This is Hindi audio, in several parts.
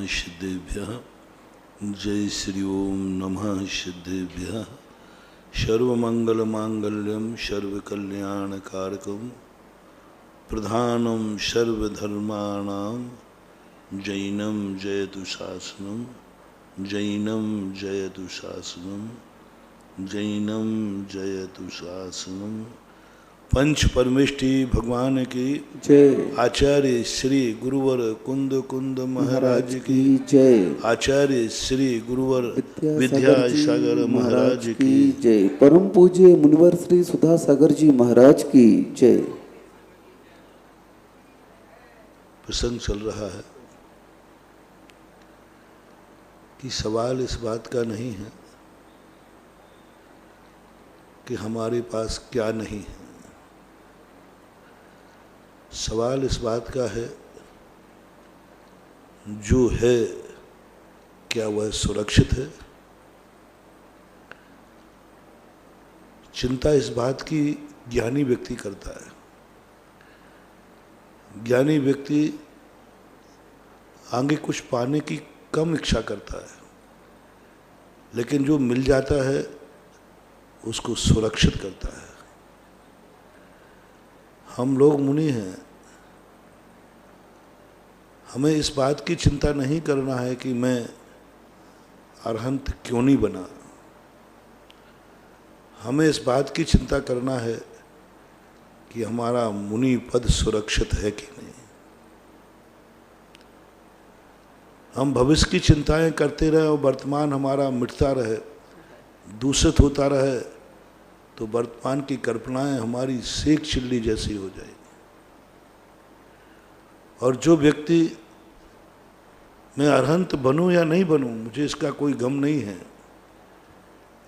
सिद्धेभ्यः। जय श्री ओम नमः सिद्धेभ्यः। सर्वमंगलमांगल्यं सर्वकल्याणकारकं प्रधानं सर्वधर्माणां जैनं जयतु शासनं जैनं जयतु शासनं जैनं जयतु शासनं। पंच परमेष्टि भगवान की जय। आचार्य श्री गुरुवर कुंद कुंद महाराज की जय। आचार्य श्री गुरुवर विद्यासागर महाराज की जय। परम पूज्य मुनिवर श्री सुधा सागर जी महाराज की जय। प्रसंग चल रहा है कि सवाल इस बात का नहीं है कि हमारे पास क्या नहीं है, सवाल इस बात का है जो है क्या वह सुरक्षित है। चिंता इस बात की ज्ञानी व्यक्ति करता है। ज्ञानी व्यक्ति आगे कुछ पाने की कम इच्छा करता है, लेकिन जो मिल जाता है उसको सुरक्षित करता है। हम लोग मुनि हैं, हमें इस बात की चिंता नहीं करना है कि मैं अरहंत क्यों नहीं बना। हमें इस बात की चिंता करना है कि हमारा मुनि पद सुरक्षित है कि नहीं। हम भविष्य की चिंताएं करते रहे और वर्तमान हमारा मिटता रहे, दूषित होता रहे, तो वर्तमान की कल्पनाएं हमारी सेक चिल्ली जैसी हो जाएगी। और जो व्यक्ति मैं अरहंत बनूं या नहीं बनूं, मुझे इसका कोई गम नहीं है,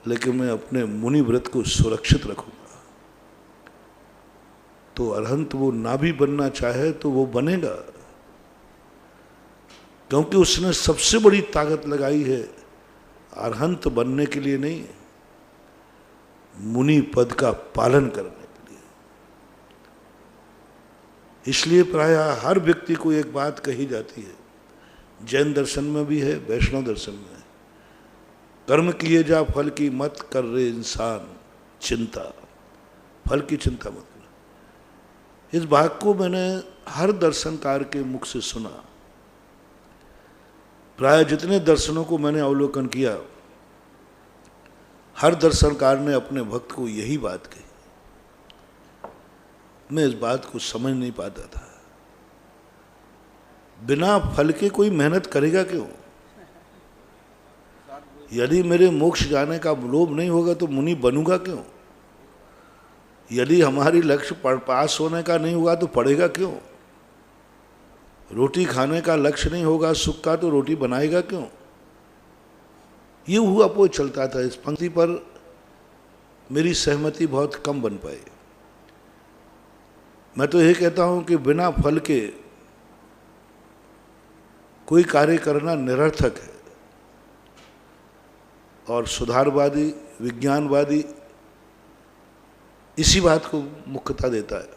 लेकिन मैं अपने मुनि व्रत को सुरक्षित रखूंगा, तो अरहंत वो ना भी बनना चाहे तो वो बनेगा, क्योंकि उसने सबसे बड़ी ताकत लगाई है अरहंत बनने के लिए नहीं, मुनि पद का पालन करने के लिए। इसलिए प्रायः हर व्यक्ति को एक बात कही जाती है, जैन दर्शन में भी है, वैष्णव दर्शन में है, कर्म किए जा फल की मत कर रे इंसान चिंता, फल की चिंता मत कर। इस बात को मैंने हर दर्शनकार के मुख से सुना। प्राय जितने दर्शनों को मैंने अवलोकन किया, हर दर्शनकार ने अपने भक्त को यही बात कही। मैं इस बात को समझ नहीं पाता था। बिना फल के कोई मेहनत करेगा क्यों? यदि मेरे मोक्ष जाने का लोभ नहीं होगा तो मुनि बनूंगा क्यों? यदि हमारी लक्ष्य पास होने का नहीं होगा तो पढ़ेगा क्यों? रोटी खाने का लक्ष्य नहीं होगा सुख का तो रोटी बनाएगा क्यों? ये हुआ वो चलता था। इस पंक्ति पर मेरी सहमति बहुत कम बन पाई। मैं तो ये कहता हूं कि बिना फल के कोई कार्य करना निरर्थक है, और सुधारवादी विज्ञानवादी इसी बात को मुख्यता देता है।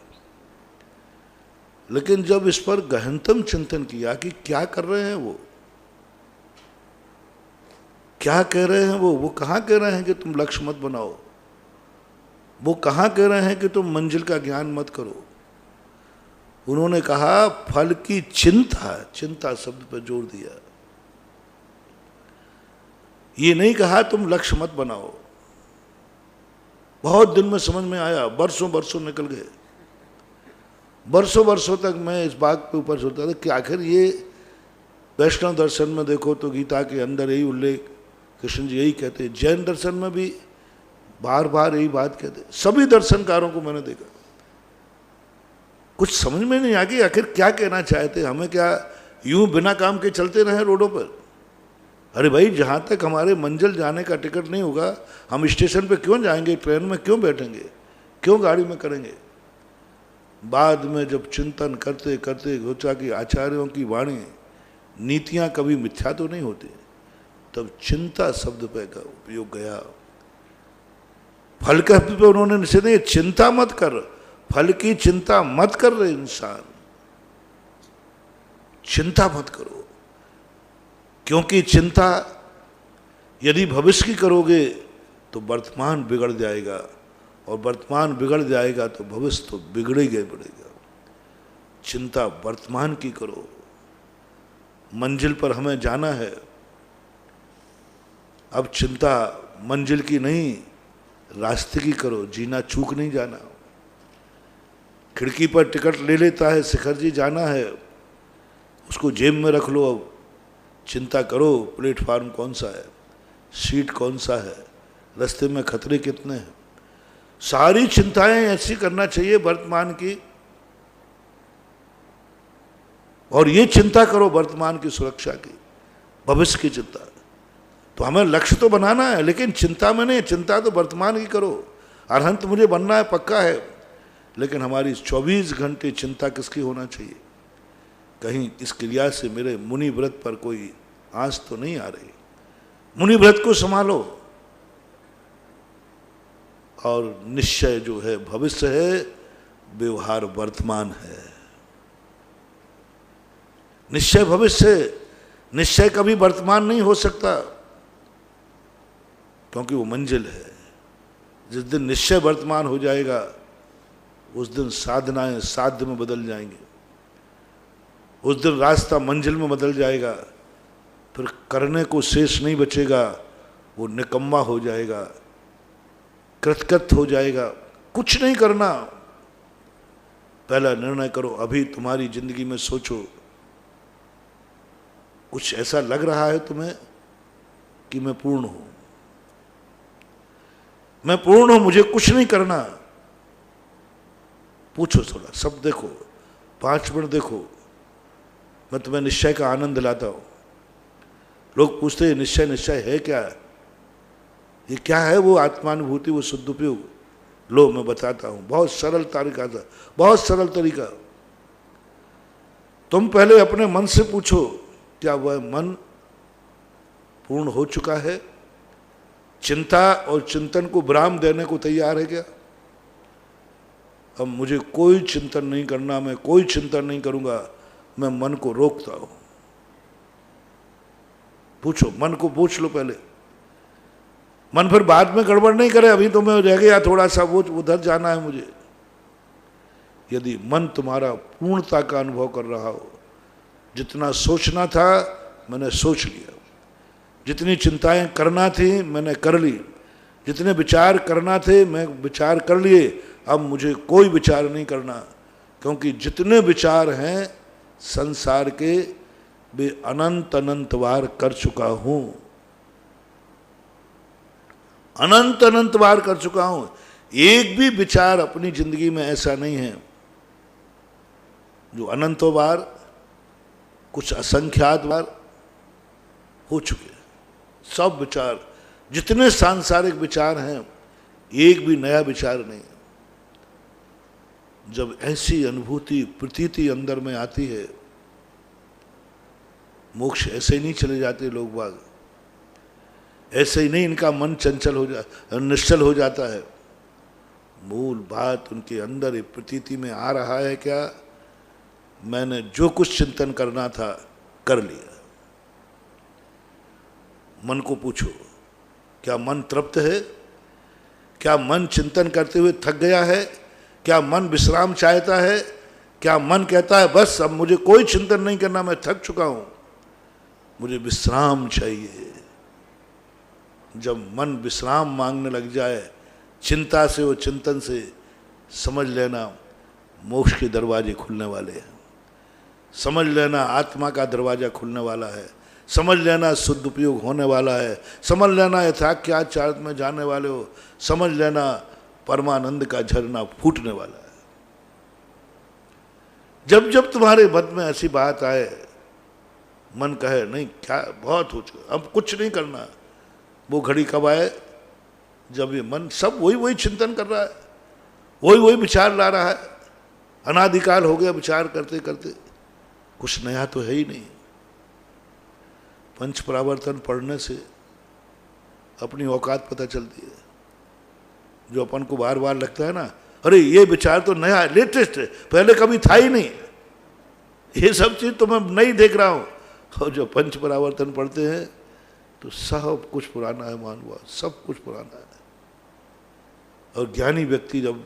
लेकिन जब इस पर गहनतम चिंतन किया कि क्या कर रहे हैं वो, क्या कह रहे हैं वो कहाँ कह रहे हैं कि तुम लक्ष्य मत बनाओ, वो कहाँ कह रहे हैं कि तुम मंजिल का ज्ञान मत करो। उन्होंने कहा फल की चिंता, चिंता शब्द पर जोर दिया। ये नहीं कहा तुम लक्ष्य मत बनाओ। बहुत दिन में समझ में आया, बरसों बरसों निकल गए, बरसों बरसों तक मैं इस बात पे ऊपर सोचता था कि आखिर ये वैष्णव दर्शन में देखो तो गीता के अंदर यही उल्लेख, कृष्ण जी यही कहते, जैन दर्शन में भी बार बार यही बात कहते, सभी दर्शनकारों को मैंने देखा। कुछ समझ में नहीं आ गई आखिर क्या कहना चाहते। हमें क्या यूं बिना काम के चलते रहे रोडों पर? अरे भाई, जहां तक हमारे मंजिल जाने का टिकट नहीं होगा हम स्टेशन पे क्यों जाएंगे, ट्रेन में क्यों बैठेंगे, क्यों गाड़ी में करेंगे। बाद में जब चिंतन करते करते सोचा कि आचार्यों की वाणी नीतियां कभी मिथ्या तो नहीं होती, तब चिंता शब्द पे का उपयोग गया। फल का पे उन्होंने निषेध नहीं, चिंता मत कर, फल की चिंता मत कर रहे इंसान, चिंता मत करो। क्योंकि चिंता यदि भविष्य की करोगे तो वर्तमान बिगड़ जाएगा, और वर्तमान बिगड़ जाएगा तो भविष्य तो बिगड़ेगा बिगड़ेगा। चिंता वर्तमान की करो, मंजिल पर हमें जाना है। अब चिंता मंजिल की नहीं, रास्ते की करो, जीना चूक नहीं जाना। खिड़की पर टिकट ले लेता है शिखर जी, जाना है, उसको जेब में रख लो। अब चिंता करो प्लेटफार्म कौन सा है, सीट कौन सा है, रास्ते में खतरे कितने हैं। सारी चिंताएं ऐसी करना चाहिए वर्तमान की, और ये चिंता करो वर्तमान की सुरक्षा की, भविष्य की चिंता। तो हमें लक्ष्य तो बनाना है, लेकिन चिंता में नहीं, चिंता तो वर्तमान की करो। अरहंत मुझे बनना है पक्का है, लेकिन हमारी 24 घंटे चिंता किसकी होना चाहिए? कहीं इस क्रिया से मेरे मुनि व्रत पर कोई आंच तो नहीं आ रही। मुनि व्रत को संभालो, और निश्चय जो है भविष्य है, व्यवहार वर्तमान है। निश्चय भविष्य है, निश्चय कभी वर्तमान नहीं हो सकता, क्योंकि वो मंजिल है। जिस दिन निश्चय वर्तमान हो जाएगा, उस दिन साधनाएं साध्य में बदल जाएंगे, उस दिन रास्ता मंजिल में बदल जाएगा। फिर करने को शेष नहीं बचेगा, वो निकम्मा हो जाएगा, कृतकृत हो जाएगा। कुछ नहीं करना, पहला निर्णय करो। अभी तुम्हारी जिंदगी में सोचो, कुछ ऐसा लग रहा है तुम्हें कि मैं पूर्ण हूं, मैं पूर्ण हूं, मुझे कुछ नहीं करना। पूछो थोड़ा, सब देखो, 5 मिनट देखो, मैं तुम्हें निश्चय का आनंद दिलाता हूं। लोग पूछते हैं निश्चय, निश्चय है क्या? ये क्या है वो आत्मानुभूति, वो सदुपयोग? लो मैं बताता हूं, बहुत सरल तरीका था, बहुत सरल तरीका। तुम पहले अपने मन से पूछो, क्या वह मन पूर्ण हो चुका है? चिंता और चिंतन को विराम देने को तैयार है क्या? अब मुझे कोई चिंतन नहीं करना, मैं कोई चिंतन नहीं करूंगा, मैं मन को रोकता हूं। पूछो, मन को पूछ लो पहले। मन फिर बाद में गड़बड़ नहीं करे, अभी तो मैं रह गया थोड़ा सा, वो उधर जाना है मुझे। यदि मन तुम्हारा पूर्णता का अनुभव कर रहा हो, जितना सोचना था मैंने सोच लिया, जितनी चिंताएं करना थी मैंने कर ली, जितने विचार करना थे मैं विचार कर लिए, अब मुझे कोई विचार नहीं करना, क्योंकि जितने विचार हैं संसार के, वे अनंत अनंत बार कर चुका हूं, अनंत अनंत बार कर चुका हूं। एक भी विचार अपनी जिंदगी में ऐसा नहीं है जो अनंतों बार, कुछ असंख्यात बार हो चुके हैं। सब विचार, जितने सांसारिक विचार हैं, एक भी नया विचार नहीं। जब ऐसी अनुभूति प्रतीति अंदर में आती है, मोक्ष ऐसे ही नहीं चले जाते लोग बाग, ऐसे ही नहीं इनका मन चंचल हो निश्चल हो जाता है। मूल बात उनके अंदर प्रतीति में आ रहा है, क्या मैंने जो कुछ चिंतन करना था कर लिया। मन को पूछो, क्या मन तृप्त है? क्या मन चिंतन करते हुए थक गया है? क्या मन विश्राम चाहता है? क्या मन कहता है बस अब मुझे कोई चिंतन नहीं करना, मैं थक चुका हूं, मुझे विश्राम चाहिए? जब मन विश्राम मांगने लग जाए चिंता से और चिंतन से, समझ लेना मोक्ष के दरवाजे खुलने वाले हैं, समझ लेना आत्मा का दरवाजा खुलने वाला है, समझ लेना शुद्ध उपयोग होने वाला है, समझ लेना यथाख्याचार्य में जाने वाले हो, समझ लेना परमानंद का झरना फूटने वाला है। जब जब तुम्हारे मन में ऐसी बात आए, मन कहे नहीं क्या बहुत हो चुका, अब कुछ नहीं करना, वो घड़ी कब आए जब ये मन सब वही वही चिंतन कर रहा है, वही वही विचार ला रहा है, अनादिकाल हो गया विचार करते करते, कुछ नया तो है ही नहीं। पंच परावर्तन पढ़ने से अपनी औकात पता चलती है। जो अपन को बार बार लगता है ना, अरे ये विचार तो नया लेटेस्ट है, पहले कभी था ही नहीं, ये सब चीज तो मैं नहीं देख रहा हूं, और जब पंच परावर्तन पढ़ते हैं तो सब कुछ पुराना है, मान हुआ सब कुछ पुराना है। और ज्ञानी व्यक्ति, जब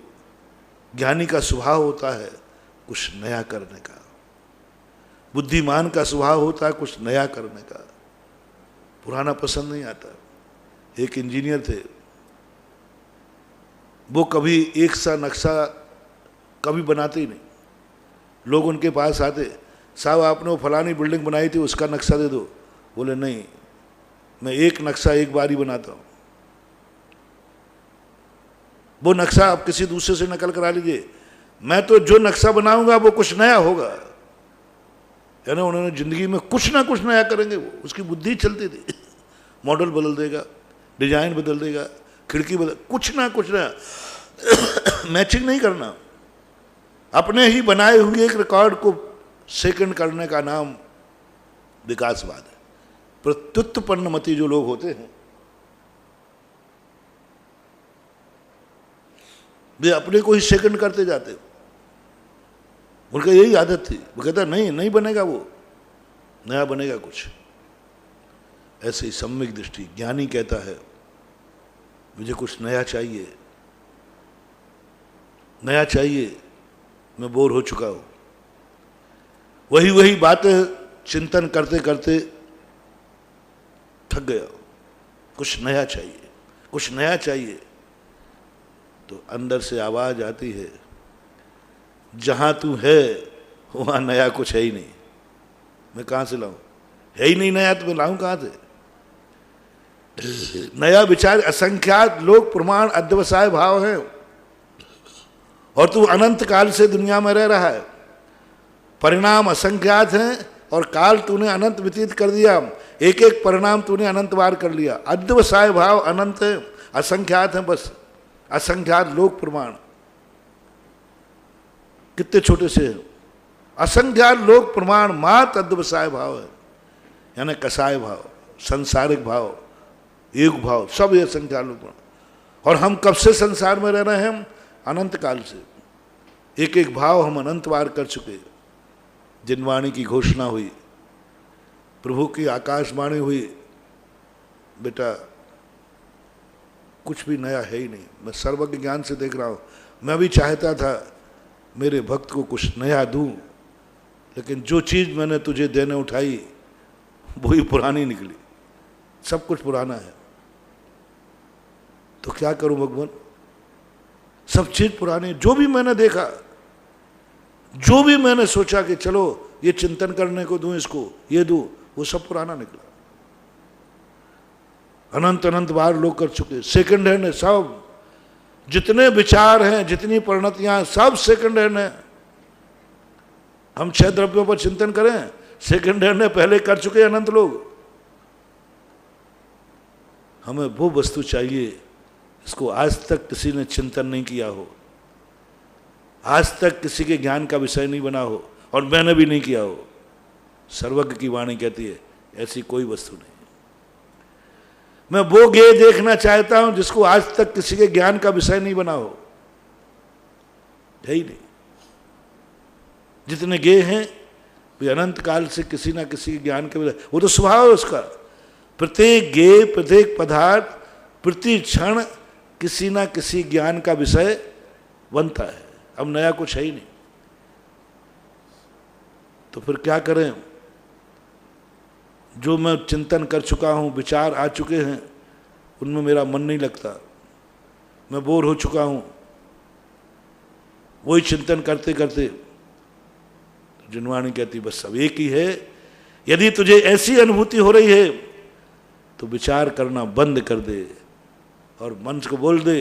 ज्ञानी का स्वभाव होता है कुछ नया करने का, बुद्धिमान का स्वभाव होता है कुछ नया करने का, पुराना पसंद नहीं आता। एक इंजीनियर थे, वो कभी एक सा नक्शा कभी बनाते ही नहीं। लोग उनके पास आते, साहब आपने वो फलानी बिल्डिंग बनाई थी उसका नक्शा दे दो। बोले नहीं, मैं एक नक्शा एक बार ही बनाता हूँ, वो नक्शा आप किसी दूसरे से नकल करा लीजिए, मैं तो जो नक्शा बनाऊंगा वो कुछ नया होगा। यानी उन्होंने जिंदगी में कुछ ना कुछ नया करेंगे। वो उसकी बुद्धि चलती थी, मॉडल बदल देगा, डिजाइन बदल देगा, खिड़की बदल, कुछ ना कुछ नया। मैचिंग नहीं करना, अपने ही बनाए हुए एक रिकॉर्ड को सेकंड करने का नाम विकासवाद है। प्रत्युत्पन्नमति जो लोग होते हैं वे अपने को ही सेकंड करते जाते। उनका यही आदत थी। वो कहता नहीं, नहीं बनेगा, वो नया बनेगा कुछ। ऐसे ही सम्यक दृष्टि, ज्ञानी कहता है मुझे कुछ नया चाहिए, नया चाहिए, मैं बोर हो चुका हूं। वही वही बातें चिंतन करते करते थक गया, कुछ नया चाहिए, कुछ नया चाहिए। तो अंदर से आवाज आती है, जहां तू है वहां नया कुछ है ही नहीं, मैं कहां से लाऊं? है ही नहीं नया तो मैं लाऊं कहां से? नया विचार असंख्यात लोक प्रमाण अध्यवसाय भाव है, और तू अनंत काल से दुनिया में रह रहा है। परिणाम असंख्यात हैं और काल तूने अनंत व्यतीत कर दिया, एक एक परिणाम तूने अनंत बार कर लिया। अध्यवसाय भाव अनंत है, असंख्यात है, बस असंख्यात लोक प्रमाण। कितने छोटे से हैं, असंख्यात लोक प्रमाण, मात अध्यवसाय भाव है, यानी कसाय भाव, संसारिक भाव, युग भाव, सब ये असंख्यात लोक प्रमाण। और हम कब से संसार में रह रहे हैं? अनंत काल से। एक एक भाव हम अनंत बार कर चुके। जिनवाणी की घोषणा हुई, प्रभु की आकाशवाणी हुई, बेटा कुछ भी नया है ही नहीं, मैं सर्वज्ञ ज्ञान से देख रहा हूं। मैं भी चाहता था मेरे भक्त को कुछ नया दूं, लेकिन जो चीज मैंने तुझे देने उठाई वही पुरानी निकली, सब कुछ पुराना है। तो क्या करूं भगवान? सब चीज पुरानी। जो भी मैंने देखा, जो भी मैंने सोचा कि चलो ये चिंतन करने को दूं, इसको ये दूं, वो सब पुराना निकला। अनंत अनंत बार लोग कर चुके, सेकंड हैंड है सब। जितने विचार हैं, जितनी परिणतियां, सब सेकंड हैंड है। हम 6 द्रव्यों पर चिंतन करें, सेकंड हैंड है, पहले कर चुके अनंत लोग। हमें वो वस्तु चाहिए इसको आज तक किसी ने चिंतन नहीं किया हो, आज तक किसी के ज्ञान का विषय नहीं बना हो, और मैंने भी नहीं किया हो। सर्वज्ञ की वाणी कहती है ऐसी कोई वस्तु नहीं। मैं वो गे देखना चाहता हूं जिसको आज तक किसी के ज्ञान का विषय नहीं बना हो, है ही नहीं। जितने गे हैं वे अनंत काल से किसी ना किसी के ज्ञान के विषय, वो तो स्वभाव है उसका। प्रत्येक गे, प्रत्येक पदार्थ, प्रति क्षण किसी ना किसी ज्ञान का विषय बनता है। अब नया कुछ है ही नहीं। तो फिर क्या करें? जो मैं चिंतन कर चुका हूं, विचार आ चुके हैं, उनमें मेरा मन नहीं लगता, मैं बोर हो चुका हूं वही चिंतन करते करते। तो जिनवाणी कहती बस अब एक ही है, यदि तुझे ऐसी अनुभूति हो रही है तो विचार करना बंद कर दे और मन को बोल दे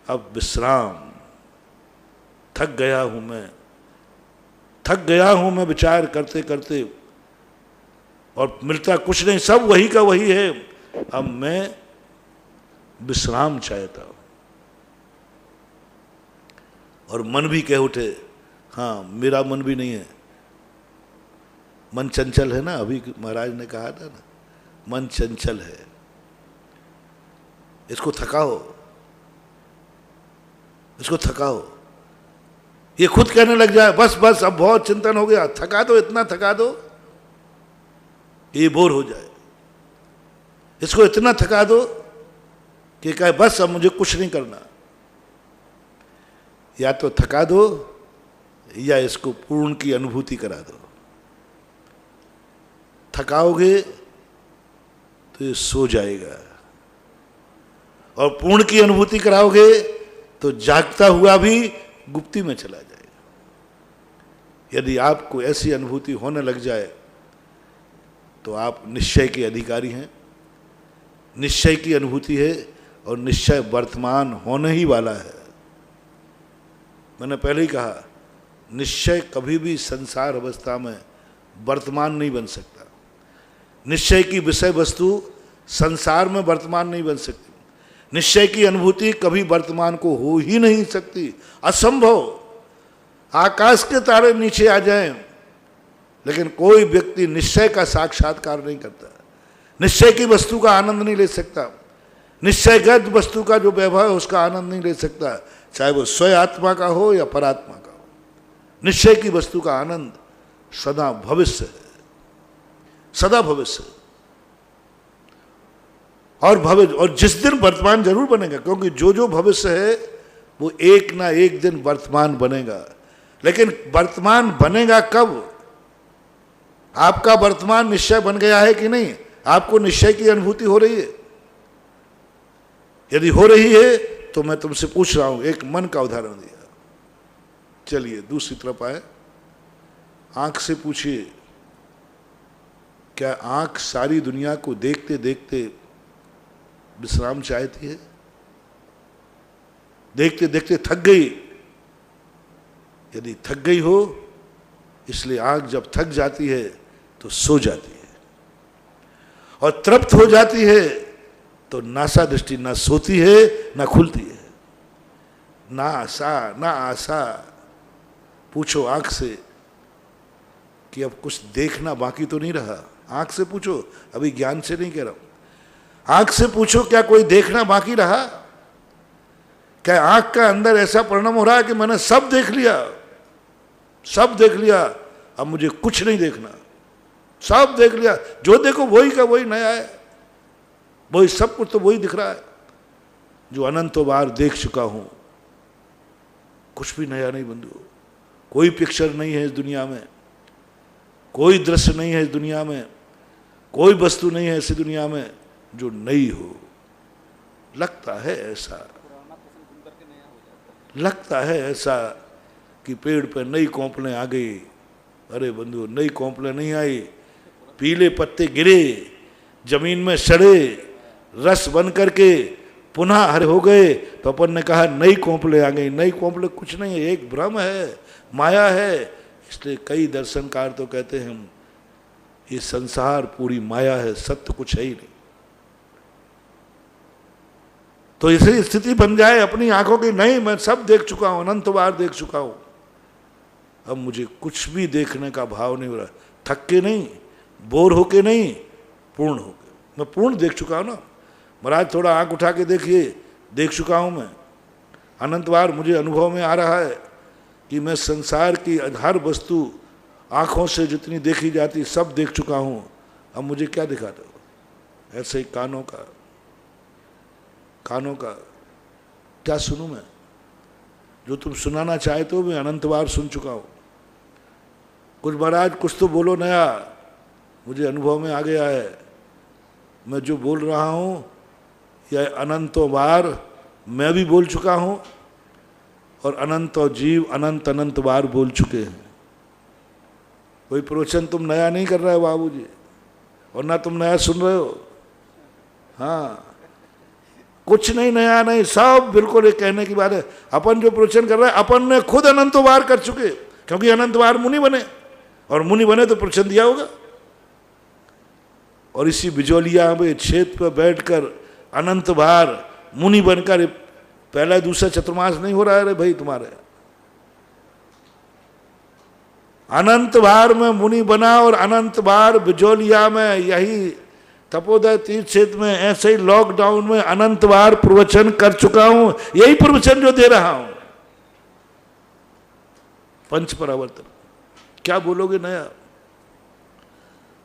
अब विश्राम, थक गया हूं मैं, थक गया हूं मैं विचार करते करते, और मिलता कुछ नहीं, सब वही का वही है। अब मैं विश्राम चाहता हूं। और मन भी कह उठे, हाँ मेरा मन भी नहीं है, मन चंचल है ना। अभी महाराज ने कहा था ना, मन चंचल है, इसको थकाओ, इसको थकाओ। ये खुद कहने लग जाए बस बस अब बहुत चिंतन हो गया, थका दो, इतना थका दो। ये बोर हो जाए, इसको इतना थका दो कि कहे बस अब मुझे कुछ नहीं करना। या तो थका दो या इसको पूर्ण की अनुभूति करा दो। थकाओगे तो ये सो जाएगा, और पूर्ण की अनुभूति कराओगे तो जागता हुआ भी गुप्ती में चला जाएगा। यदि आपको ऐसी अनुभूति होने लग जाए तो आप निश्चय के अधिकारी हैं। निश्चय की अनुभूति है और निश्चय वर्तमान होने ही वाला है। मैंने पहले ही कहा, निश्चय कभी भी संसार अवस्था में वर्तमान नहीं बन सकता। निश्चय की विषय वस्तु संसार में वर्तमान नहीं बन सकती। निश्चय की अनुभूति कभी वर्तमान को हो ही नहीं सकती, असंभव। आकाश के तारे नीचे आ जाएं, लेकिन कोई व्यक्ति निश्चय का साक्षात्कार नहीं करता, निश्चय की वस्तु का आनंद नहीं ले सकता, निश्चयगत वस्तु का जो वैभव है उसका आनंद नहीं ले सकता, चाहे वो स्वयं आत्मा का हो या परात्मा का हो। निश्चय की वस्तु का आनंद सदा भविष्य है, सदा भविष्य है। और जिस दिन वर्तमान जरूर बनेगा, क्योंकि जो भविष्य है वो एक ना एक दिन वर्तमान बनेगा। लेकिन वर्तमान बनेगा कब? आपका वर्तमान निश्चय बन गया है कि नहीं? आपको निश्चय की अनुभूति हो रही है? यदि हो रही है तो मैं तुमसे पूछ रहा हूं, एक मन का उदाहरण दिया। चलिए दूसरी तरफ आए। आंख से पूछिए, क्या आंख सारी दुनिया को देखते देखते विश्राम चाहती है? देखते देखते थक गई। यदि थक गई हो, इसलिए आंख जब थक जाती है तो सो जाती है, और तृप्त हो जाती है तो नासा दृष्टि ना सोती है ना खुलती है। ना आशा। पूछो आंख से कि अब कुछ देखना बाकी तो नहीं रहा। आंख से पूछो, अभी ज्ञान से नहीं कह रहा हूं। आंख से पूछो, क्या कोई देखना बाकी रहा? क्या आंख का अंदर ऐसा परिणाम हो रहा है कि मैंने सब देख लिया, सब देख लिया, अब मुझे कुछ नहीं देखना, सब देख लिया, जो देखो वही का वही नया है, वही सब कुछ तो वही दिख रहा है जो अनंतों बार देख चुका हूं। कुछ भी नया नहीं बंधु। कोई पिक्चर नहीं है इस दुनिया में, कोई दृश्य नहीं है इस दुनिया में, कोई वस्तु नहीं है इस दुनिया में जो नई हो। लगता है ऐसा, लगता है ऐसा कि पेड़ पर नई कोंपलें आ गई। अरे बंधु, नई कोंपलें नहीं आई, पीले पत्ते गिरे, जमीन में सड़े, रस बन करके पुनः हरे हो गए, तो अपन ने कहा नई कोंपलें आ गई। नई कोंपलें कुछ नहीं है, एक भ्रम है, माया है। इसलिए कई दर्शनकार तो कहते हैं ये संसार पूरी माया है, सत्य कुछ है ही नहीं। तो इसलिए स्थिति बन जाए अपनी आंखों की, नहीं मैं सब देख चुका हूं, अनंत बार देख चुका हूं, अब मुझे कुछ भी देखने का भाव नहीं हो रहा। थक के नहीं, बोर होके नहीं, पूर्ण होके। मैं पूर्ण देख चुका हूं ना महाराज, थोड़ा आंख उठा के देखिए, देख चुका हूं मैं। अनंत बार मुझे अनुभव में आ रहा है कि मैं संसार की हर वस्तु आंखों से जितनी देखी जाती सब देख चुका हूं, अब मुझे क्या दिखाते हो? ऐसे ही कानों का क्या सुनूं मैं? जो तुम सुनाना चाहते हो मैं अनंत बार सुन चुका हूं। कुछ महाराज कुछ तो बोलो नया, मुझे अनुभव में आ गया है। मैं जो बोल रहा हूं यह अनंतों बार मैं भी बोल चुका हूं, और अनंत और जीव अनंत अनंत बार बोल चुके हैं। कोई प्रवचन तुम नया नहीं कर रहे हो बाबूजी, और ना तुम नया सुन रहे हो। हाँ, कुछ नहीं नया नहीं, सब बिल्कुल एक कहने की बात है। अपन जो प्रवचन कर रहे हैं अपन ने खुद अनंत बार कर चुके, क्योंकि अनंत बार मुनि बने, और मुनि बने तो प्रवचन दिया होगा। और इसी बिजोलिया में छेद पर बैठकर अनंत बार मुनि बनकर, पहला दूसरा चतुर्मास नहीं हो रहा है रे भाई तुम्हारे। अनंत बार में मुनि बना, और अनंत बार बिजोलिया में यही तपोदय तीर्थ क्षेत्र में ऐसे ही लॉकडाउन में अनंत बार प्रवचन कर चुका हूं। यही प्रवचन जो दे रहा हूं, पंच परावर्तन। क्या बोलोगे नया?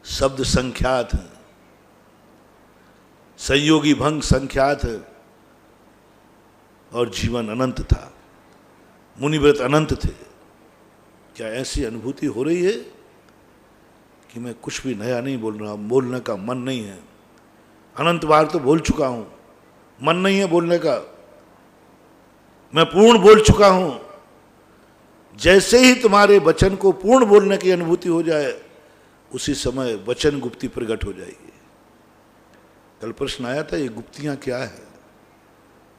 शब्द संख्यात हैं, संयोगी भंग संख्यात है, और जीवन अनंत था, मुनिव्रत अनंत थे। क्या ऐसी अनुभूति हो रही है कि मैं कुछ भी नया नहीं बोल रहा, बोलने का मन नहीं है, अनंत बार तो बोल चुका हूं, मन नहीं है बोलने का, मैं पूर्ण बोल चुका हूं। जैसे ही तुम्हारे वचन को पूर्ण बोलने की अनुभूति हो जाए, उसी समय वचन गुप्ती प्रकट हो जाएगी। कल प्रश्न आया था, ये गुप्तियां क्या है?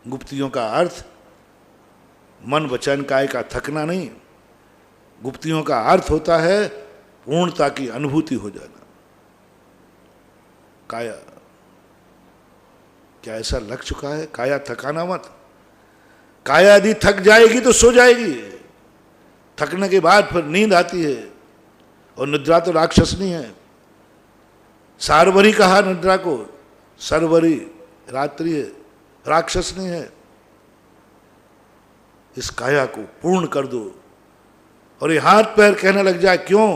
गुप्तियों का अर्थ मन वचन काय का थकना नहीं, गुप्तियों का अर्थ होता है पूर्णता की अनुभूति हो जाना। काया, क्या ऐसा लग चुका है? काया थकाना मत। काया यदि थक जाएगी तो सो जाएगी, थकने के बाद फिर नींद आती है, और निद्रा तो राक्षसनी है। सारवरी कहा निद्रा को, सरवरी रात्रि है, राक्षसनी है। इस काया को पूर्ण कर दो। और ये हाथ पैर कहने लग जाए, क्यों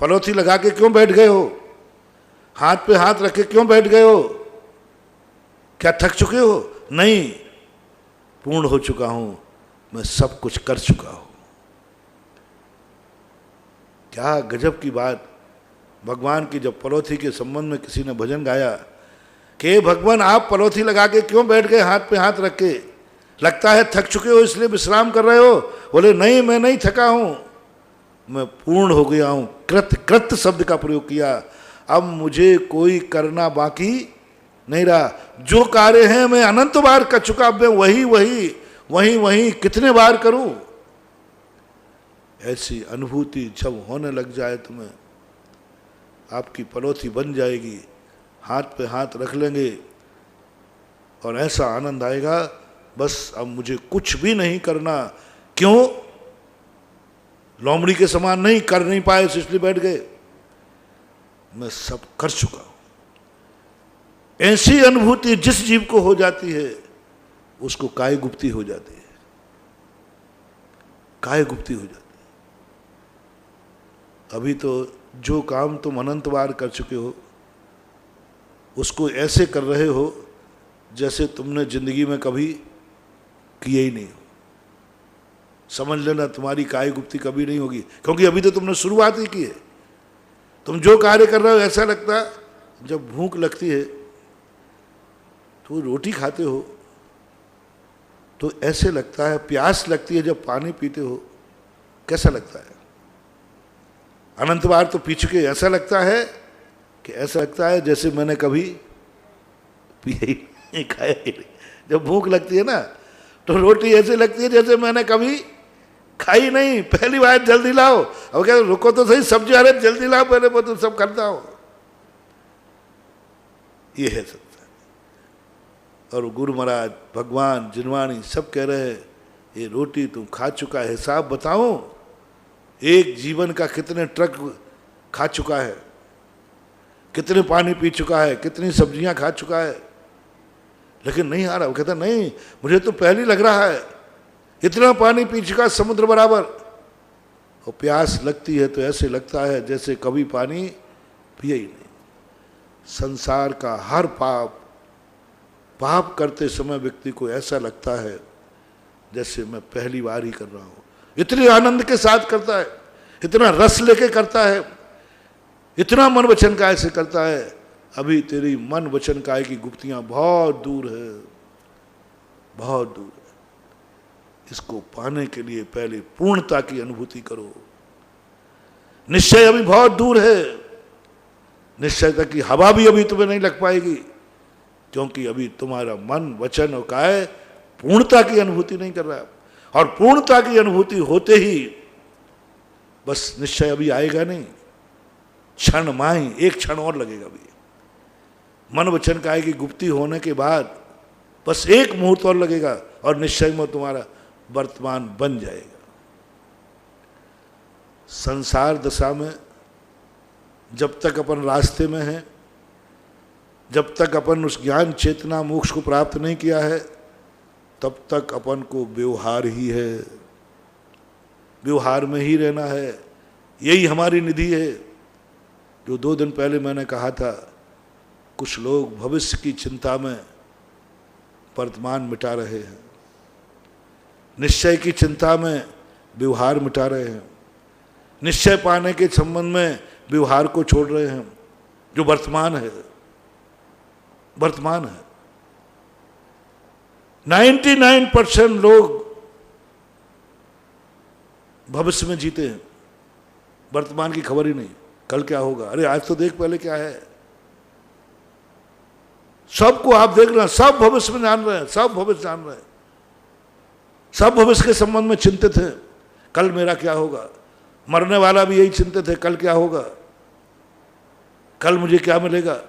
पलोथी लगा के क्यों बैठ गए हो, हाथ पे हाथ रख के क्यों बैठ गए हो, क्या थक चुके हो? नहीं, पूर्ण हो चुका हूं, मैं सब कुछ कर चुका हूं। क्या गजब की बात। भगवान की जब पलोथी के संबंध में किसी ने भजन गाया कि भगवान आप पलोथी लगा के क्यों बैठ गए हाथ पे हाथ रख के, लगता है थक चुके हो इसलिए विश्राम कर रहे हो। बोले नहीं, मैं नहीं थका हूं, मैं पूर्ण हो गया हूं। कृत, कृत शब्द का प्रयोग किया। अब मुझे कोई करना बाकी नहीं रहा, जो कार्य है मैं अनंत बार कर चुका, अब मैं वही कितने बार करूं। ऐसी अनुभूति जब होने लग जाए तुम्हें, आपकी पलोथी बन जाएगी, हाथ पे हाथ रख लेंगे और ऐसा आनंद आएगा, बस अब मुझे कुछ भी नहीं करना। क्यों? लोमड़ी के समान नहीं, कर नहीं पाए इसलिए बैठ गए, मैं सब कर चुका हूं। ऐसी अनुभूति जिस जीव को हो जाती है उसको काय गुप्ती हो जाती है, काय गुप्ती हो जाती है। अभी तो जो काम तुम अनंत बार कर चुके हो उसको ऐसे कर रहे हो जैसे तुमने जिंदगी में कभी किए ही नहीं हो। समझ लेना तुम्हारी काय गुप्ती कभी नहीं होगी, क्योंकि अभी तो तुमने शुरुआत ही की है। तुम जो कार्य कर रहे हो ऐसा लगता है, जब भूख लगती है तो रोटी खाते हो तो ऐसे लगता है, प्यास लगती है जब पानी पीते हो कैसा लगता है? अनंत बार तो पी चुके, ऐसा लगता है कि ऐसा लगता है जैसे मैंने कभी पिया ही नहीं, खाया ही नहीं। जब भूख लगती है ना तो रोटी ऐसे लगती है जैसे मैंने कभी खाई नहीं, पहली बार जल्दी लाओ। अब क्या रुको तो सही, सब्जी आ रही जल्दी लाओ, पहले मैं तो सब करता हूं। ये है सत्य। और गुरु महाराज, भगवान, जिनवाणी सब कह रहे हैं ये रोटी तुम खा चुका है, हिसाब बताओ एक जीवन का कितने ट्रक खा चुका है, कितने पानी पी चुका है, कितनी सब्जियां खा चुका है, लेकिन नहीं आ रहा। वो कहता नहीं, मुझे तो पहले लग रहा है, इतना पानी पी चुका समुद्र बराबर। और प्यास लगती है तो ऐसे लगता है जैसे कभी पानी पिया ही नहीं। संसार का हर पाप करते समय व्यक्ति को ऐसा लगता है जैसे मैं पहली बार ही कर रहा हूं। इतने आनंद के साथ करता है, इतना रस लेके करता है, इतना मन वचन काय से करता है। अभी तेरी मन वचन काय की गुप्तियां बहुत दूर है, बहुत दूर है। इसको पाने के लिए पहले पूर्णता की अनुभूति करो। निश्चय अभी बहुत दूर है, निश्चय तक की हवा भी अभी तुम्हें नहीं लग पाएगी, क्योंकि अभी तुम्हारा मन वचन और काय पूर्णता की अनुभूति नहीं कर रहा है। और पूर्णता की अनुभूति होते ही बस निश्चय अभी आएगा नहीं, क्षण माही, एक क्षण और लगेगा। अभी मन वचन काय की गुप्ति होने के बाद बस एक मुहूर्त और लगेगा और निश्चय में तुम्हारा वर्तमान बन जाएगा। संसार दशा में जब तक अपन रास्ते में हैं, जब तक अपन उस ज्ञान चेतना मोक्ष को प्राप्त नहीं किया है, तब तक अपन को व्यवहार ही है, व्यवहार में ही रहना है। यही हमारी निधि है। जो 2 दिन पहले मैंने कहा था, कुछ लोग भविष्य की चिंता में वर्तमान मिटा रहे हैं, निश्चय की चिंता में व्यवहार मिटा रहे हैं, निश्चय पाने के संबंध में व्यवहार को छोड़ रहे हैं। जो वर्तमान है, वर्तमान है। 99% लोग भविष्य में जीते हैं, वर्तमान की खबर ही नहीं, कल क्या होगा। अरे आज तो देख पहले क्या है। सबको आप देख रहे हैं, सब भविष्य में जान रहे हैं, सब भविष्य जान रहे हैं, सब भविष्य के संबंध में चिंतित हैं, कल मेरा क्या होगा। मरने वाला भी यही चिंतित है, कल क्या होगा, कल मुझे क्या मिलेगा।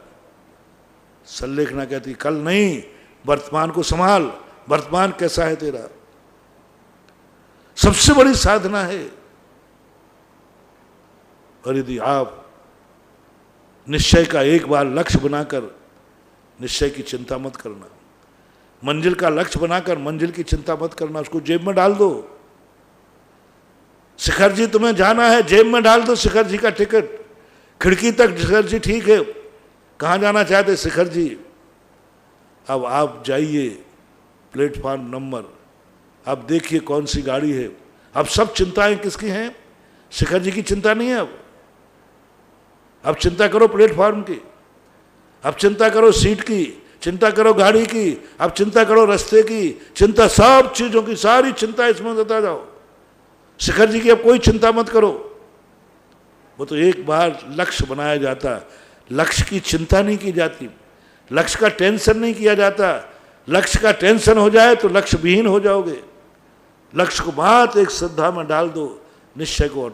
सल्लेखना कहती कल नहीं, वर्तमान को संभाल, वर्तमान कैसा है तेरा। सबसे बड़ी साधना है। और यदि आप निश्चय का एक बार लक्ष्य बनाकर, निश्चय की चिंता मत करना, मंजिल का लक्ष्य बनाकर मंजिल की चिंता मत करना, उसको जेब में डाल दो। शिखर जी तुम्हें जाना है, जेब में डाल दो शिखर जी का टिकट। खिड़की तक शिखर जी ठीक है, कहाँ जाना चाहते शिखर जी। अब आप जाइए प्लेटफॉर्म नंबर, अब देखिए कौन सी गाड़ी है। अब सब चिंताएं किसकी हैं? शिखर जी की चिंता नहीं है। अब चिंता करो प्लेटफॉर्म की, अब चिंता करो सीट की, चिंता करो गाड़ी की, अब चिंता करो रास्ते की, चिंता सब चीजों की, सारी चिंता इसमें देता जाओ। शिखर जी की अब कोई चिंता मत करो। वो तो एक बार लक्ष्य बनाया जाता, लक्ष्य की चिंता नहीं की जाती, लक्ष्य का टेंशन नहीं किया जाता। लक्ष्य का टेंशन हो जाए तो लक्ष्य विहीन हो जाओगे। लक्ष्य को बात एक श्रद्धा में डाल दो, निश्चय को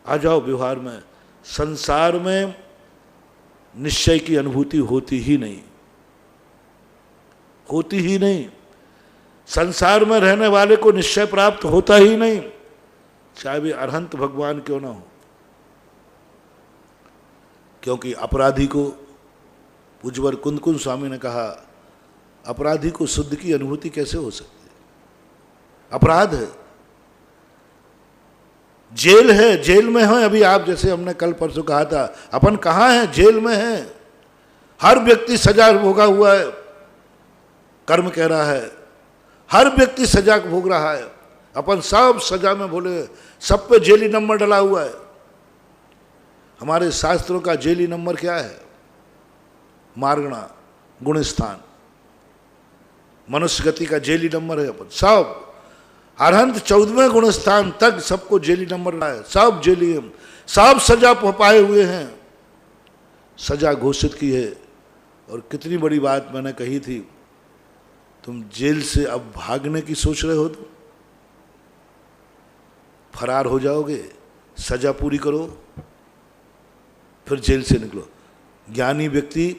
आ जाओ व्यवहार में। संसार में निश्चय की अनुभूति होती ही नहीं, होती ही नहीं। संसार में रहने वाले को निश्चय प्राप्त होता ही नहीं, चाहे वे अरहंत भगवान क्यों ना हो। क्योंकि अपराधी को, पूज्यवर कुंदकुंद स्वामी ने कहा, अपराधी को शुद्ध की अनुभूति कैसे हो सकती है? अपराध है, जेल है, जेल में है। अभी आप जैसे हमने कल परसों कहा था, अपन कहाँ हैं? जेल में हैं। हर व्यक्ति सजा भोगा हुआ है, कर्म कह रहा है, हर व्यक्ति सजा भोग रहा है। अपन सब सजा में भोले, सब पे जेली नंबर डला हुआ है। हमारे शास्त्रों का जेली नंबर क्या है? मार्गणा, गुणस्थान, मनुष्य गति का जेली नंबर है। अपन सब अरहंत 14वें गुणस्थान तक सबको जेली नंबर है, सब जेली है, सब सजा पाए हुए हैं, सजा घोषित की है। और कितनी बड़ी बात मैंने कही थी, तुम जेल से अब भागने की सोच रहे हो तो फरार हो जाओगे। सजा पूरी करो फिर जेल से निकलो। ज्ञानी व्यक्ति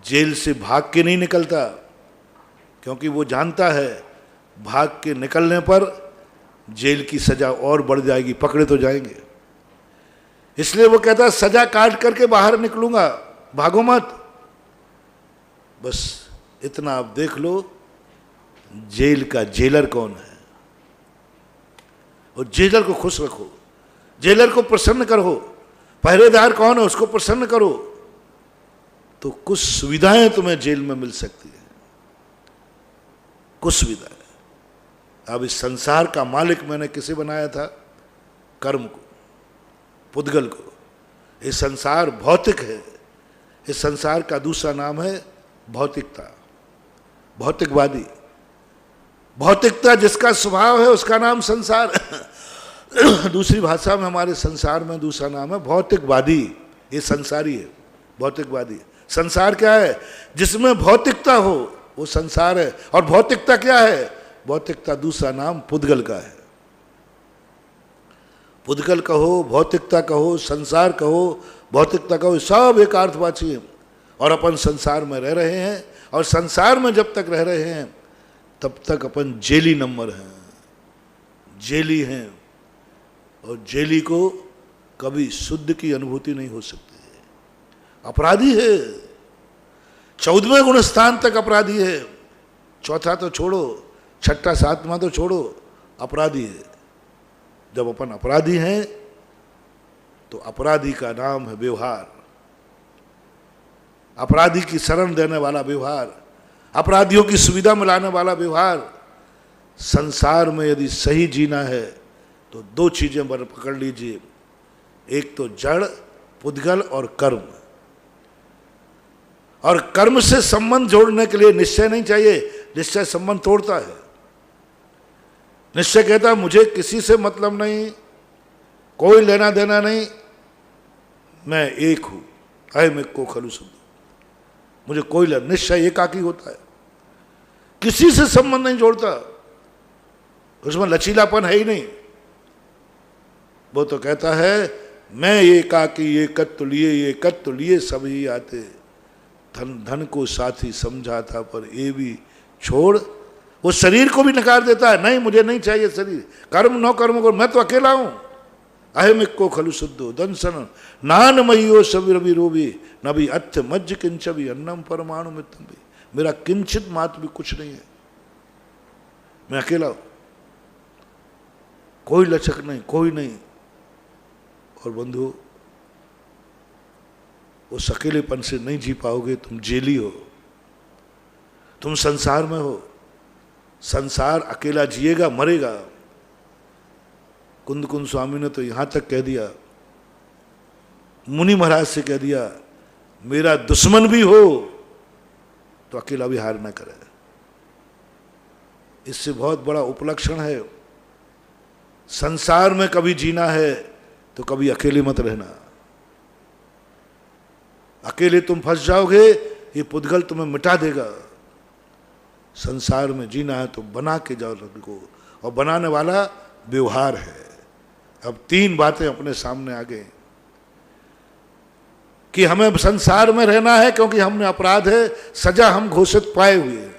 जेल से भाग के नहीं निकलता, क्योंकि वो जानता है भाग के निकलने पर जेल की सजा और बढ़ जाएगी, पकड़े तो जाएंगे। इसलिए वो कहता है सजा काट करके बाहर निकलूंगा, भागो मत। बस इतना आप देख लो, जेल का जेलर कौन है, और जेलर को खुश रखो, जेलर को प्रसन्न करो। पहरेदार कौन है, उसको प्रसन्न करो, तो कुछ सुविधाएं तुम्हें जेल में मिल सकती है, कुछ सुविधाएं। अब इस संसार का मालिक मैंने किसे बनाया था? कर्म को, पुद्गल को। ये संसार भौतिक है, इस संसार का दूसरा नाम है भौतिकता, भौतिकवादी। भौतिकता जिसका स्वभाव है उसका नाम संसार दूसरी भाषा में हमारे संसार में दूसरा नाम है भौतिकवादी। ये संसारी है, भौतिकवादी। संसार क्या है? जिसमें भौतिकता हो वो संसार है। और भौतिकता क्या है? भौतिकता दूसरा नाम पुद्गल का है। पुद्गल कहो, भौतिकता कहो, संसार कहो, भौतिकता कहो, सब एक अर्थवाची है। और अपन संसार में रह रहे हैं, और संसार में जब तक रह रहे हैं तब तक अपन जेली नंबर हैं, जेली हैं। और जेली को कभी शुद्ध की अनुभूति नहीं हो सकती है, अपराधी है। 14वें गुणस्थान तक अपराधी है, चौथा तो छोड़ो, छठा सातवां तो छोड़ो, अपराधी है। जब अपन अपराधी हैं तो अपराधी का नाम है व्यवहार, अपराधी की शरण देने वाला व्यवहार, अपराधियों की सुविधा में लाने वाला व्यवहार। संसार में यदि सही जीना है तो दो चीजें पकड़ लीजिए, एक तो जड़ पुद्गल और कर्म। और कर्म से संबंध जोड़ने के लिए निश्चय नहीं चाहिए, निश्चय संबंध तोड़ता है। निश्चय कहता है मुझे किसी से मतलब नहीं, कोई लेना देना नहीं, मैं एक हूं, अहम एको खलु शुद्ध, मुझे कोई लेना। निश्चय एकाकी होता है, किसी से संबंध नहीं जोड़ता, उसमें लचीलापन है ही नहीं। वो तो कहता है मैं एकाकी एकत्व लिए, एकत्व लिए सभी आते, धन धन को साथी समझा था पर ये भी छोड़। वो शरीर को भी नकार देता है, नहीं मुझे नहीं चाहिए शरीर, कर्म नो कर्म को, मैं तो अकेला हूं, अहम एको खलु शुद्धो दंसन नान मयो सभी रवि रोबी नबी अत्य मज्ज किंचबी अन्नम परमाणु मित्रम भी। मेरा किंचित मात्र भी कुछ नहीं है, मैं अकेला हूं, कोई लचक नहीं, कोई नहीं। और बंधु उस अकेलेपन से नहीं जी पाओगे, तुम जेली हो, तुम संसार में हो। संसार अकेला जिएगा मरेगा। कुंद कुंद स्वामी ने तो यहां तक कह दिया, मुनि महाराज से कह दिया, मेरा दुश्मन भी हो तो अकेला विहार न करे। इससे बहुत बड़ा उपलक्षण है। संसार में कभी जीना है तो कभी अकेले मत रहना, अकेले तुम फंस जाओगे, ये पुद्गल तुम्हें मिटा देगा। संसार में जीना है तो बना के जाओ को, और बनाने वाला व्यवहार है। अब तीन बातें अपने सामने आ गए कि हमें संसार में रहना है क्योंकि हमने अपराध है, सजा हम घोषित पाए हुए हैं,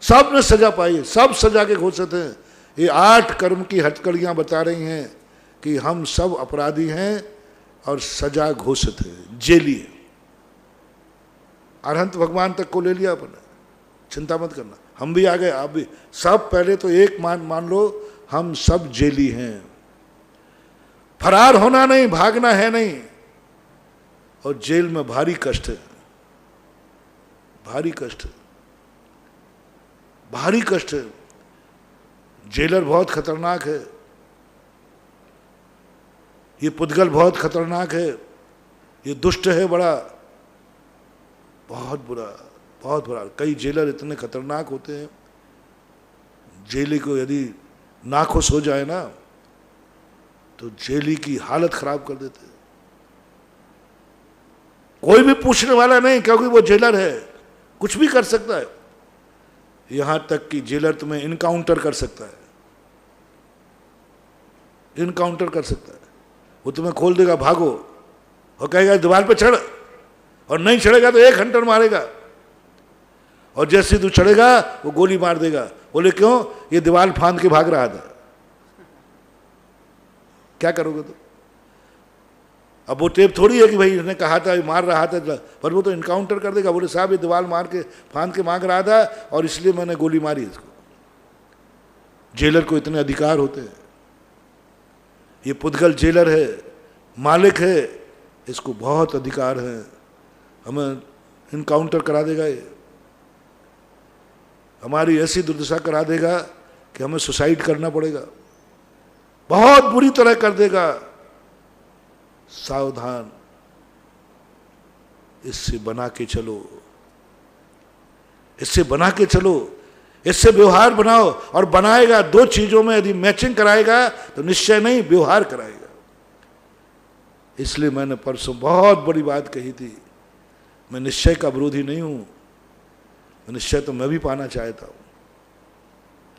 सब ने सजा पाई है, सब सजा के घोषित हैं। ये 8 कर्म की हथकड़ियां बता रही हैं कि हम सब अपराधी हैं और सजा घोषित है, जेली है। अरहंत भगवान तक को ले लिया अपने, चिंता मत करना, हम भी आ गए, आप भी। सब पहले तो एक मान लो, हम सब जेली हैं। फरार होना नहीं, भागना है नहीं। और जेल में भारी कष्ट है, भारी कष्ट है, भारी कष्ट है। जेलर बहुत खतरनाक है, ये पुद्गल बहुत खतरनाक है, ये दुष्ट है बड़ा, बहुत बुरा, बहुत बुरा। कई जेलर इतने खतरनाक होते हैं, जेली को यदि नाखुश हो जाए ना तो जेली की हालत खराब कर देते हैं। कोई भी पूछने वाला नहीं क्योंकि वो जेलर है, कुछ भी कर सकता है। यहां तक कि जेलर तुम्हें इनकाउंटर कर सकता है, इनकाउंटर कर सकता है। वो तुम्हें खोल देगा, भागो, और कहेगा दीवार पे चढ़, और नहीं चढ़ेगा तो 1 घंटा मारेगा, और जैसे तू चढ़ेगा वो गोली मार देगा। बोले क्यों? ये दीवार फांद के भाग रहा था। क्या करोगे तुम? अब वो टेप थोड़ी है कि भाई इसने कहा था मार रहा था, पर वो तो इनकाउंटर कर देगा। बोले साहब ये दीवार मार के फांद के मांग रहा था और इसलिए मैंने गोली मारी इसको। जेलर को इतने अधिकार होते हैं। ये पुद्गल जेलर है, मालिक है, इसको बहुत अधिकार है, हमें इनकाउंटर करा देगा, ये हमारी ऐसी दुर्दशा करा देगा कि हमें सुसाइड करना पड़ेगा, बहुत बुरी तरह कर देगा। सावधान, इससे बना के चलो, इससे बना के चलो, इससे व्यवहार बनाओ। और बनाएगा 2 चीजों में यदि मैचिंग कराएगा तो निश्चय नहीं व्यवहार कराएगा। इसलिए मैंने परसों बहुत बड़ी बात कही थी, मैं निश्चय का विरोधी नहीं हूं, निश्चय तो मैं भी पाना चाहता हूं,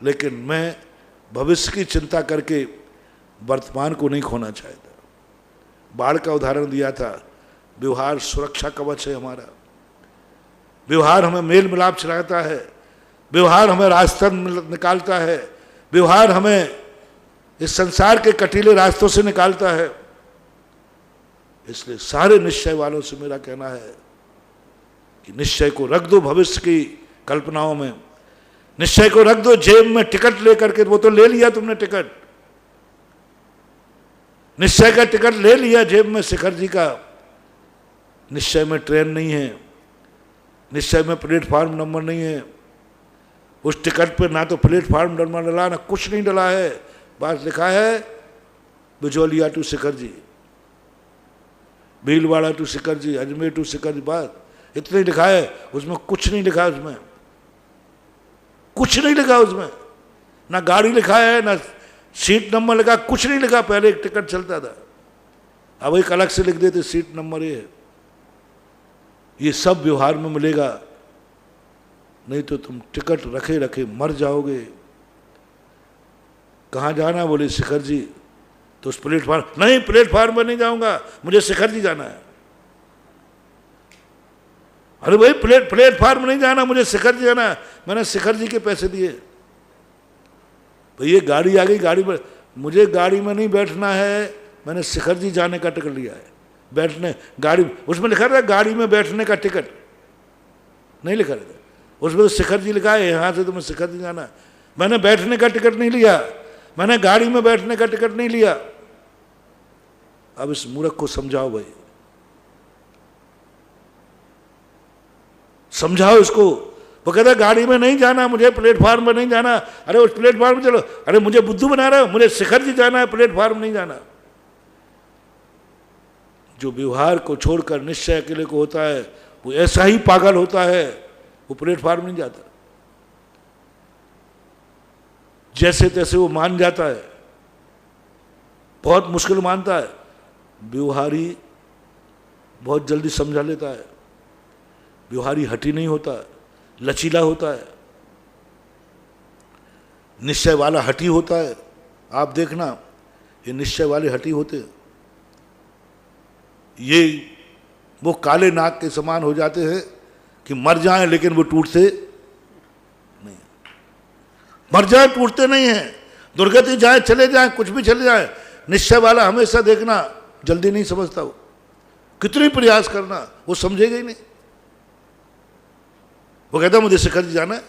लेकिन मैं भविष्य की चिंता करके वर्तमान को नहीं खोना चाहता। बाढ़ का उदाहरण दिया था, व्यवहार सुरक्षा कवच है हमारा। व्यवहार हमें मेल मिलाप चलाता है, व्यवहार हमें रास्ता निकालता है, व्यवहार हमें इस संसार के कटीले रास्तों से निकालता है। इसलिए सारे निश्चय वालों से मेरा कहना है कि निश्चय को रख दो भविष्य की कल्पनाओं में, निश्चय को रख दो जेब में टिकट लेकर के। वो तो ले लिया तुमने टिकट, निश्चय का टिकट ले लिया जेब में शिखर जी का, निश्चय में ट्रेन नहीं है, निश्चय में प्लेटफार्म नंबर नहीं है, उस टिकट पर ना तो प्लेटफार्म नंबर डला ना कुछ नहीं डला है, बस लिखा है Bijolia to Shikhar ji, Bhilwara to Shikhar ji, Ajmer to Shikhar ji, बस इतना ही लिखा है, उसमें कुछ नहीं लिखा, उसमें कुछ नहीं लिखा, उसमें ना गाड़ी लिखा है ना सीट नंबर लिखा, कुछ नहीं लिखा। पहले एक टिकट चलता था, अब एक अलग से लिख देते सीट नंबर ये सब व्यवहार में मिलेगा, नहीं तो तुम टिकट रखे रखे मर जाओगे। कहाँ जाना, बोले शिखर जी, तो उस प्लेटफार्म, नहीं प्लेटफार्म पर नहीं जाऊंगा, मुझे शिखर जी जाना है। अरे भाई प्लेटफार्म नहीं जाना, मुझे शिखर जी जाना है, मैंने शिखर जी के पैसे दिए। तो ये गाड़ी आ गई, गाड़ी पर मुझे गाड़ी में नहीं बैठना है, मैंने शिखर जी जाने का टिकट लिया है, बैठने गाड़ी, उसमें लिखा था गाड़ी में बैठने का टिकट नहीं लिखा रहता, उसमें तो शिखर जी लिखा है, यहाँ से तुम्हें शिखर जी जाना है। मैंने बैठने का टिकट नहीं लिया, मैंने गाड़ी में बैठने का टिकट नहीं लिया। अब इस मूर्ख को समझाओ भाई, समझाओ इसको। वो कहता गाड़ी में नहीं जाना, मुझे प्लेटफार्म पर नहीं जाना। अरे उस प्लेटफार्म में चलो, अरे मुझे बुद्धू बना रहे हो, मुझे शिखर जी जाना है, प्लेटफार्म नहीं जाना। जो व्यवहार को छोड़कर निश्चय अकेले को होता है, वो ऐसा ही पागल होता है, वो प्लेटफार्म नहीं जाता, जैसे तैसे वो मान जाता है, बहुत मुश्किल मानता है। व्यवहारी बहुत जल्दी समझा लेता है, व्यवहारी हठी नहीं होता, लचीला होता है। निश्चय वाला हठी होता है। आप देखना, ये निश्चय वाले हठी होते हैं, ये वो काले नाग के समान हो जाते हैं कि मर जाएं लेकिन वो टूटते नहीं, मर जाए टूटते नहीं हैं, दुर्गति जाए चले जाए कुछ भी चले जाए। निश्चय वाला हमेशा देखना जल्दी नहीं समझता, वो कितनी प्रयास करना वो समझेगा ही नहीं। वो कहता मुझे शिखर जी जाना है,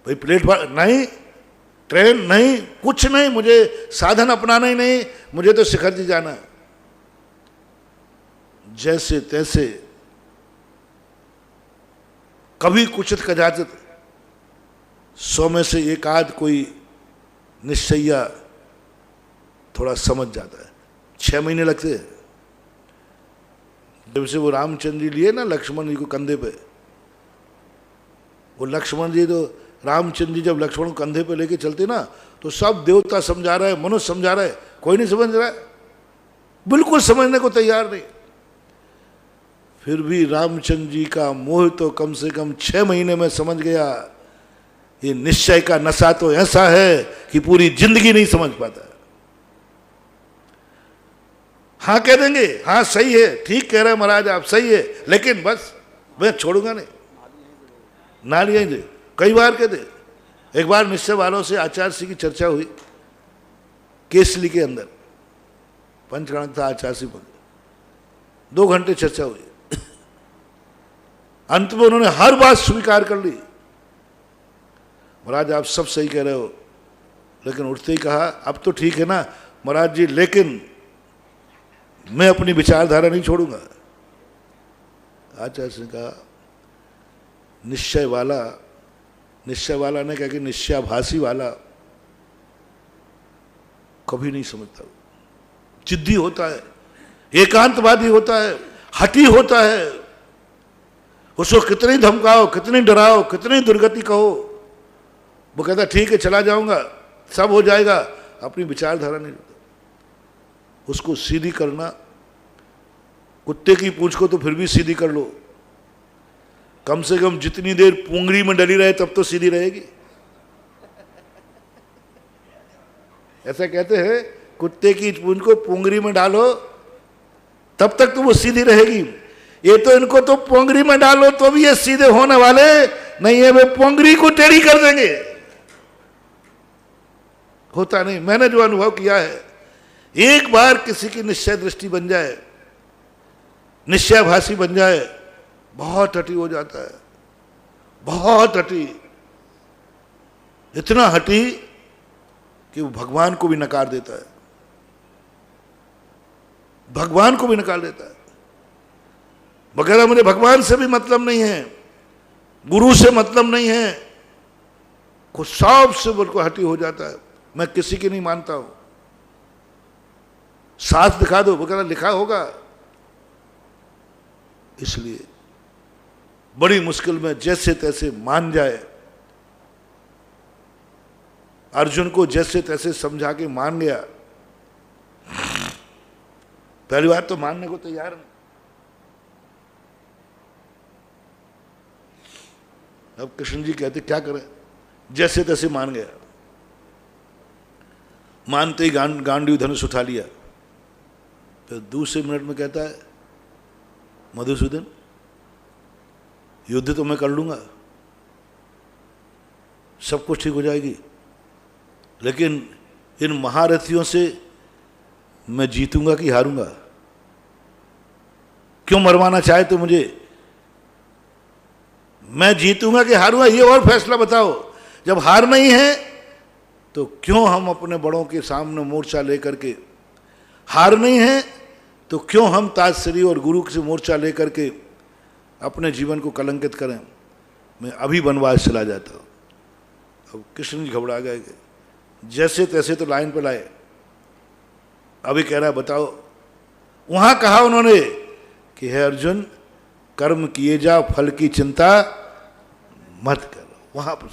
भाई प्लेटफार्म नहीं, ट्रेन नहीं, कुछ नहीं, मुझे साधन अपनाना ही नहीं, मुझे तो शिखर जी जाना है। जैसे तैसे कभी कुचित कदाचित 100 में से एक आध कोई निश्चय्या थोड़ा समझ जाता है। 6 महीने लगते हैं। जब से वो रामचंद्र जी लिए ना लक्ष्मण जी को कंधे पे, वो लक्ष्मण जी तो रामचंद्र जी जब लक्ष्मण को कंधे पे लेके चलते ना, तो सब देवता समझा रहा है, मनुष्य समझा रहा है, कोई नहीं समझ रहा है, बिल्कुल समझने को तैयार नहीं। फिर भी रामचंद्र जी का मोह तो कम से कम 6 महीने में समझ गया। ये निश्चय का नशा तो ऐसा है कि पूरी जिंदगी नहीं समझ पाता। हाँ कह देंगे, हाँ सही है, ठीक कह रहे हैं महाराज आप, सही है, लेकिन बस मैं छोड़ूंगा नहीं, ना लिया। कई बार कहते, एक बार निश्चय वालों से आचार्य सिंह की चर्चा हुई केसली के अंदर, पंचगणक था आचार्य सिंह पर, 2 घंटे चर्चा हुई। अंत में उन्होंने हर बात स्वीकार कर ली, महाराज आप सब सही कह रहे हो, लेकिन उठते ही कहा अब तो ठीक है ना महाराज जी, लेकिन मैं अपनी विचारधारा नहीं छोड़ूंगा। आचार्य सिंह कहा निश्चय वाला ने कहा कि निश्चयाभासी वाला कभी नहीं समझता, जिद्दी होता है, एकांतवादी होता है, हठी होता है। उसको कितनी धमकाओ, कितनी डराओ, कितनी दुर्गति कहो, वो कहता ठीक है चला जाऊंगा, सब हो जाएगा, अपनी विचारधारा नहीं होता। उसको सीधी करना, कुत्ते की पूंछ को तो फिर भी सीधी कर लो, कम से कम जितनी देर पूंगड़ी में डली रहे तब तो सीधी रहेगी। ऐसा कहते हैं, कुत्ते की पूंछ को पूंगड़ी में डालो तब तक तो वो सीधी रहेगी। ये तो इनको तो पोंगरी में डालो तो भी ये सीधे होने वाले नहीं है, वे पोंगरी को टेढ़ी कर देंगे। होता नहीं, मैंने जो अनुभव किया है, एक बार किसी की निश्चय दृष्टि बन जाए, निश्चयभाषी बन जाए, बहुत हठी हो जाता है, बहुत हठी, इतना हठी कि वो भगवान को भी नकार देता है। भगवान को भी निकाल देता है। वगैरह मुझे भगवान से भी मतलब नहीं है, गुरु से मतलब नहीं है, कुछ सबसे बिल्कुल हटी हो जाता है, मैं किसी की नहीं मानता हूं, साथ दिखा दो, वगैरह लिखा होगा। इसलिए बड़ी मुश्किल में जैसे तैसे मान जाए, अर्जुन को जैसे तैसे समझा के मान गया। पहली बार तो मानने को तैयार नहीं। अब कृष्ण जी कहते क्या करें, जैसे तैसे मान गया। मानते ही गांडीव धनुष उठा लिया। फिर दूसरे मिनट में कहता है, मधुसूदन युद्ध तो मैं कर लूंगा, सब कुछ ठीक हो जाएगी, लेकिन इन महारथियों से मैं जीतूंगा कि हारूंगा? क्यों मरवाना चाहे तो मुझे, मैं जीतूंगा कि हारूंगा ये और फैसला बताओ। जब हार नहीं है तो क्यों हम अपने बड़ों के सामने मोर्चा लेकर के, हार नहीं है तो क्यों हम ताजश्री और गुरु से मोर्चा लेकर के अपने जीवन को कलंकित करें? मैं अभी वनवास चला जाता हूं। अब कृष्ण जी घबरा गए, जैसे तैसे तो लाइन पर लाए। अभी कह रहा है बताओ, वहां कहा उन्होंने कि हे अर्जुन, कर्म किए जा, फल की चिंता मत कर। वहां पर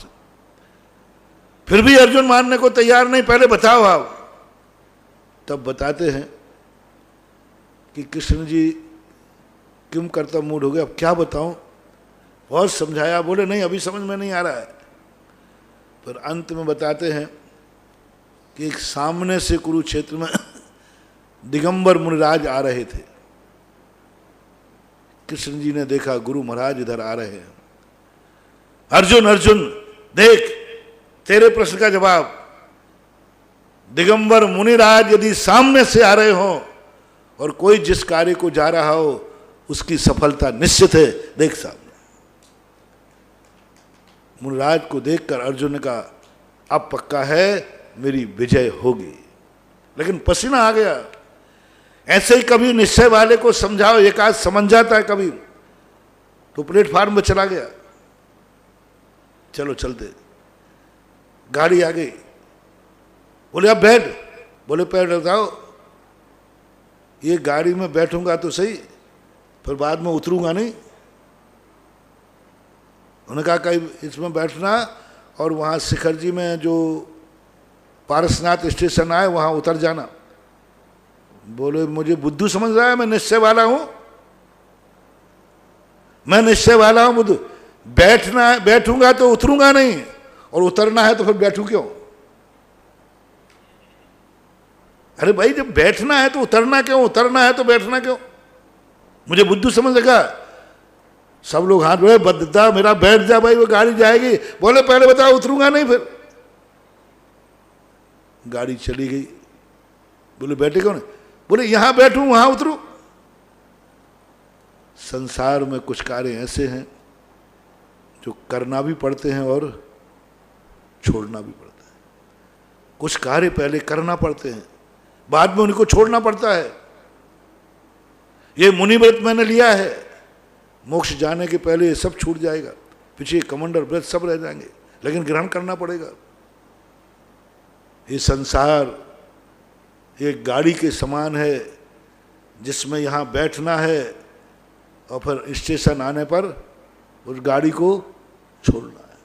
फिर भी अर्जुन मानने को तैयार नहीं, पहले बताओ आप। तब बताते हैं कि कृष्ण जी क्यों करता मूड हो गया, अब क्या बताऊं, बहुत समझाया, बोले नहीं अभी समझ में नहीं आ रहा है। पर अंत में बताते हैं कि एक सामने से कुरुक्षेत्र में दिगंबर मुनिराज आ रहे थे। कृष्ण जी ने देखा गुरु महाराज इधर आ रहे हैं। अर्जुन अर्जुन देख, तेरे प्रश्न का जवाब, दिगंबर मुनिराज यदि सामने से आ रहे हो और कोई जिस कार्य को जा रहा हो उसकी सफलता निश्चित है, देख सामने। मुनिराज को देखकर अर्जुन ने कहा अब पक्का है मेरी विजय होगी, लेकिन पसीना आ गया। ऐसे ही कभी निश्चय वाले को समझाओ, एक आध समझ जाता है कभी, तो प्लेटफार्म में चला गया। चलो चलते, गाड़ी आ गई, बोले अब बैठ, बोले पैर लगाओ, ये गाड़ी में बैठूंगा तो सही, फिर बाद में उतरूंगा नहीं। उन्होंने कहा कहीं इसमें बैठना और वहाँ शिखर जी में जो पारसनाथ स्टेशन आए वहाँ उतर जाना। बोले मुझे बुद्धू समझ रहा है, मैं निश्चय वाला हूँ, मैं निश्चय वाला हूँ बुद्धू। बैठना है, बैठूंगा तो उतरूंगा नहीं, और उतरना है तो फिर बैठूं क्यों? अरे भाई जब बैठना है तो उतरना क्यों, उतरना है तो बैठना क्यों? मुझे बुद्धू समझ लगा। सब लोग हाथ बढ़े, बद्दा मेरा बैठ जा भाई, वो गाड़ी जाएगी। बोले पहले बताओ, उतरूंगा नहीं। फिर गाड़ी चली गई। बोले बैठे कौन? बोले यहां बैठूं वहां उतरूं। संसार में कुछ कार्य ऐसे हैं जो करना भी पड़ते हैं और छोड़ना भी पड़ता है। कुछ कार्य पहले करना पड़ते हैं, बाद में उनको छोड़ना पड़ता है। ये मुनि व्रत मैंने लिया है, मोक्ष जाने के पहले ये सब छूट जाएगा, पीछे कमंडल व्रत सब रह जाएंगे, लेकिन ग्रहण करना पड़ेगा। ये संसार एक गाड़ी के समान है जिसमें यहाँ बैठना है और फिर स्टेशन आने पर उस गाड़ी को छोड़ना है।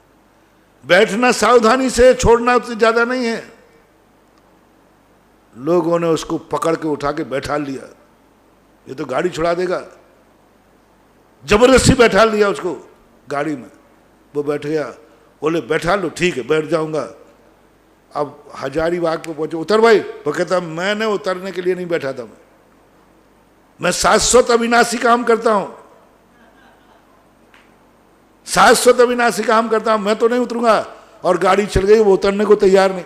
बैठना सावधानी से, छोड़ना उससे ज्यादा नहीं है। लोगों ने उसको पकड़ के उठा के बैठा लिया, ये तो गाड़ी छुड़ा देगा, जबरदस्ती बैठा लिया उसको गाड़ी में। वो बैठ गया, बोले बैठा लो, ठीक है बैठ जाऊंगा। अब हजारीबाग पे पहुंचे, उतर भाई। वो कहता मैंने उतरने के लिए नहीं बैठा था, मैं शाश्वत अविनाशी काम करता हूं, शाश्वत अविनाशी काम करता हूं, मैं तो नहीं उतरूंगा। और गाड़ी चल गई, वो उतरने को तैयार नहीं।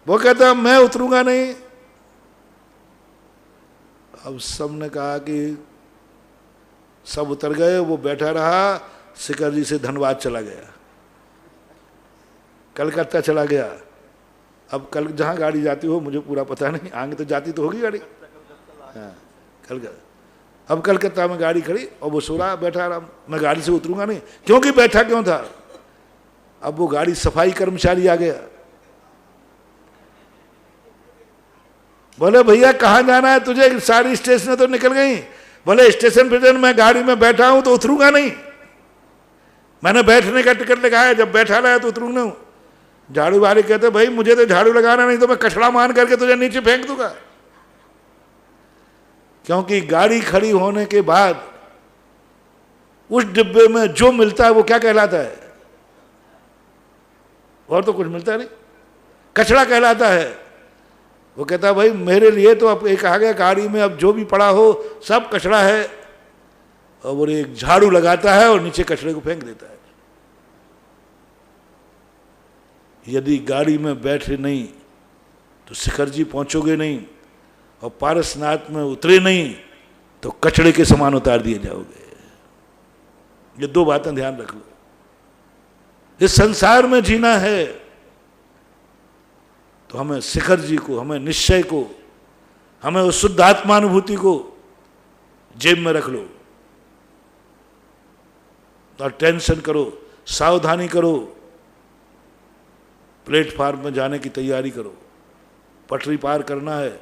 वो कहता मैं उतरूंगा नहीं। अब सबने कहा कि सब उतर गए, वो बैठा रहा, शिखर जी से धनबाद चला गया, कलकत्ता चला गया। अब कल जहाँ गाड़ी जाती हो मुझे पूरा पता नहीं, आगे तो जाती तो होगी गाड़ी। हाँ, अब कलकत्ता में गाड़ी खड़ी और वो सो रहा बैठा आराम, मैं गाड़ी से उतरूंगा नहीं, क्योंकि बैठा क्यों था, अब वो गाड़ी सफाई कर्मचारी आ गया, बोले भैया कहाँ जाना है तुझे, सारी स्टेशन तो निकल गई, बोले स्टेशन पे मैं गाड़ी में बैठा हूं तो उतरूंगा नहीं, मैंने बैठने का टिकट लगाया, जब बैठा रहा तो उतरूंगा हूं। झाड़ू वाले कहते भाई मुझे तो झाड़ू लगाना नहीं तो मैं कचड़ा मान करके तुझे नीचे फेंक दूंगा, क्योंकि गाड़ी खड़ी होने के बाद उस डिब्बे में जो मिलता है वो क्या कहलाता है, और तो कुछ मिलता नहीं, कचड़ा कहलाता है। वो कहता है भाई मेरे लिए तो अब एक आ गया गाड़ी में, अब जो भी पड़ा हो सब कचड़ा है, और वो एक झाड़ू लगाता है और नीचे कचड़े को फेंक देता है। यदि गाड़ी में बैठे नहीं तो शिखर जी पहुंचोगे नहीं, और पारसनाथ में उतरे नहीं तो कचड़े के समान उतार दिए जाओगे। ये दो बातें ध्यान रख लो। इस संसार में जीना है तो हमें शिखर जी को, हमें निश्चय को, हमें उस शुद्ध आत्मानुभूति को जेब में रख लो, और टेंशन करो, सावधानी करो, प्लेटफार्म में जाने की तैयारी करो, पटरी पार करना है,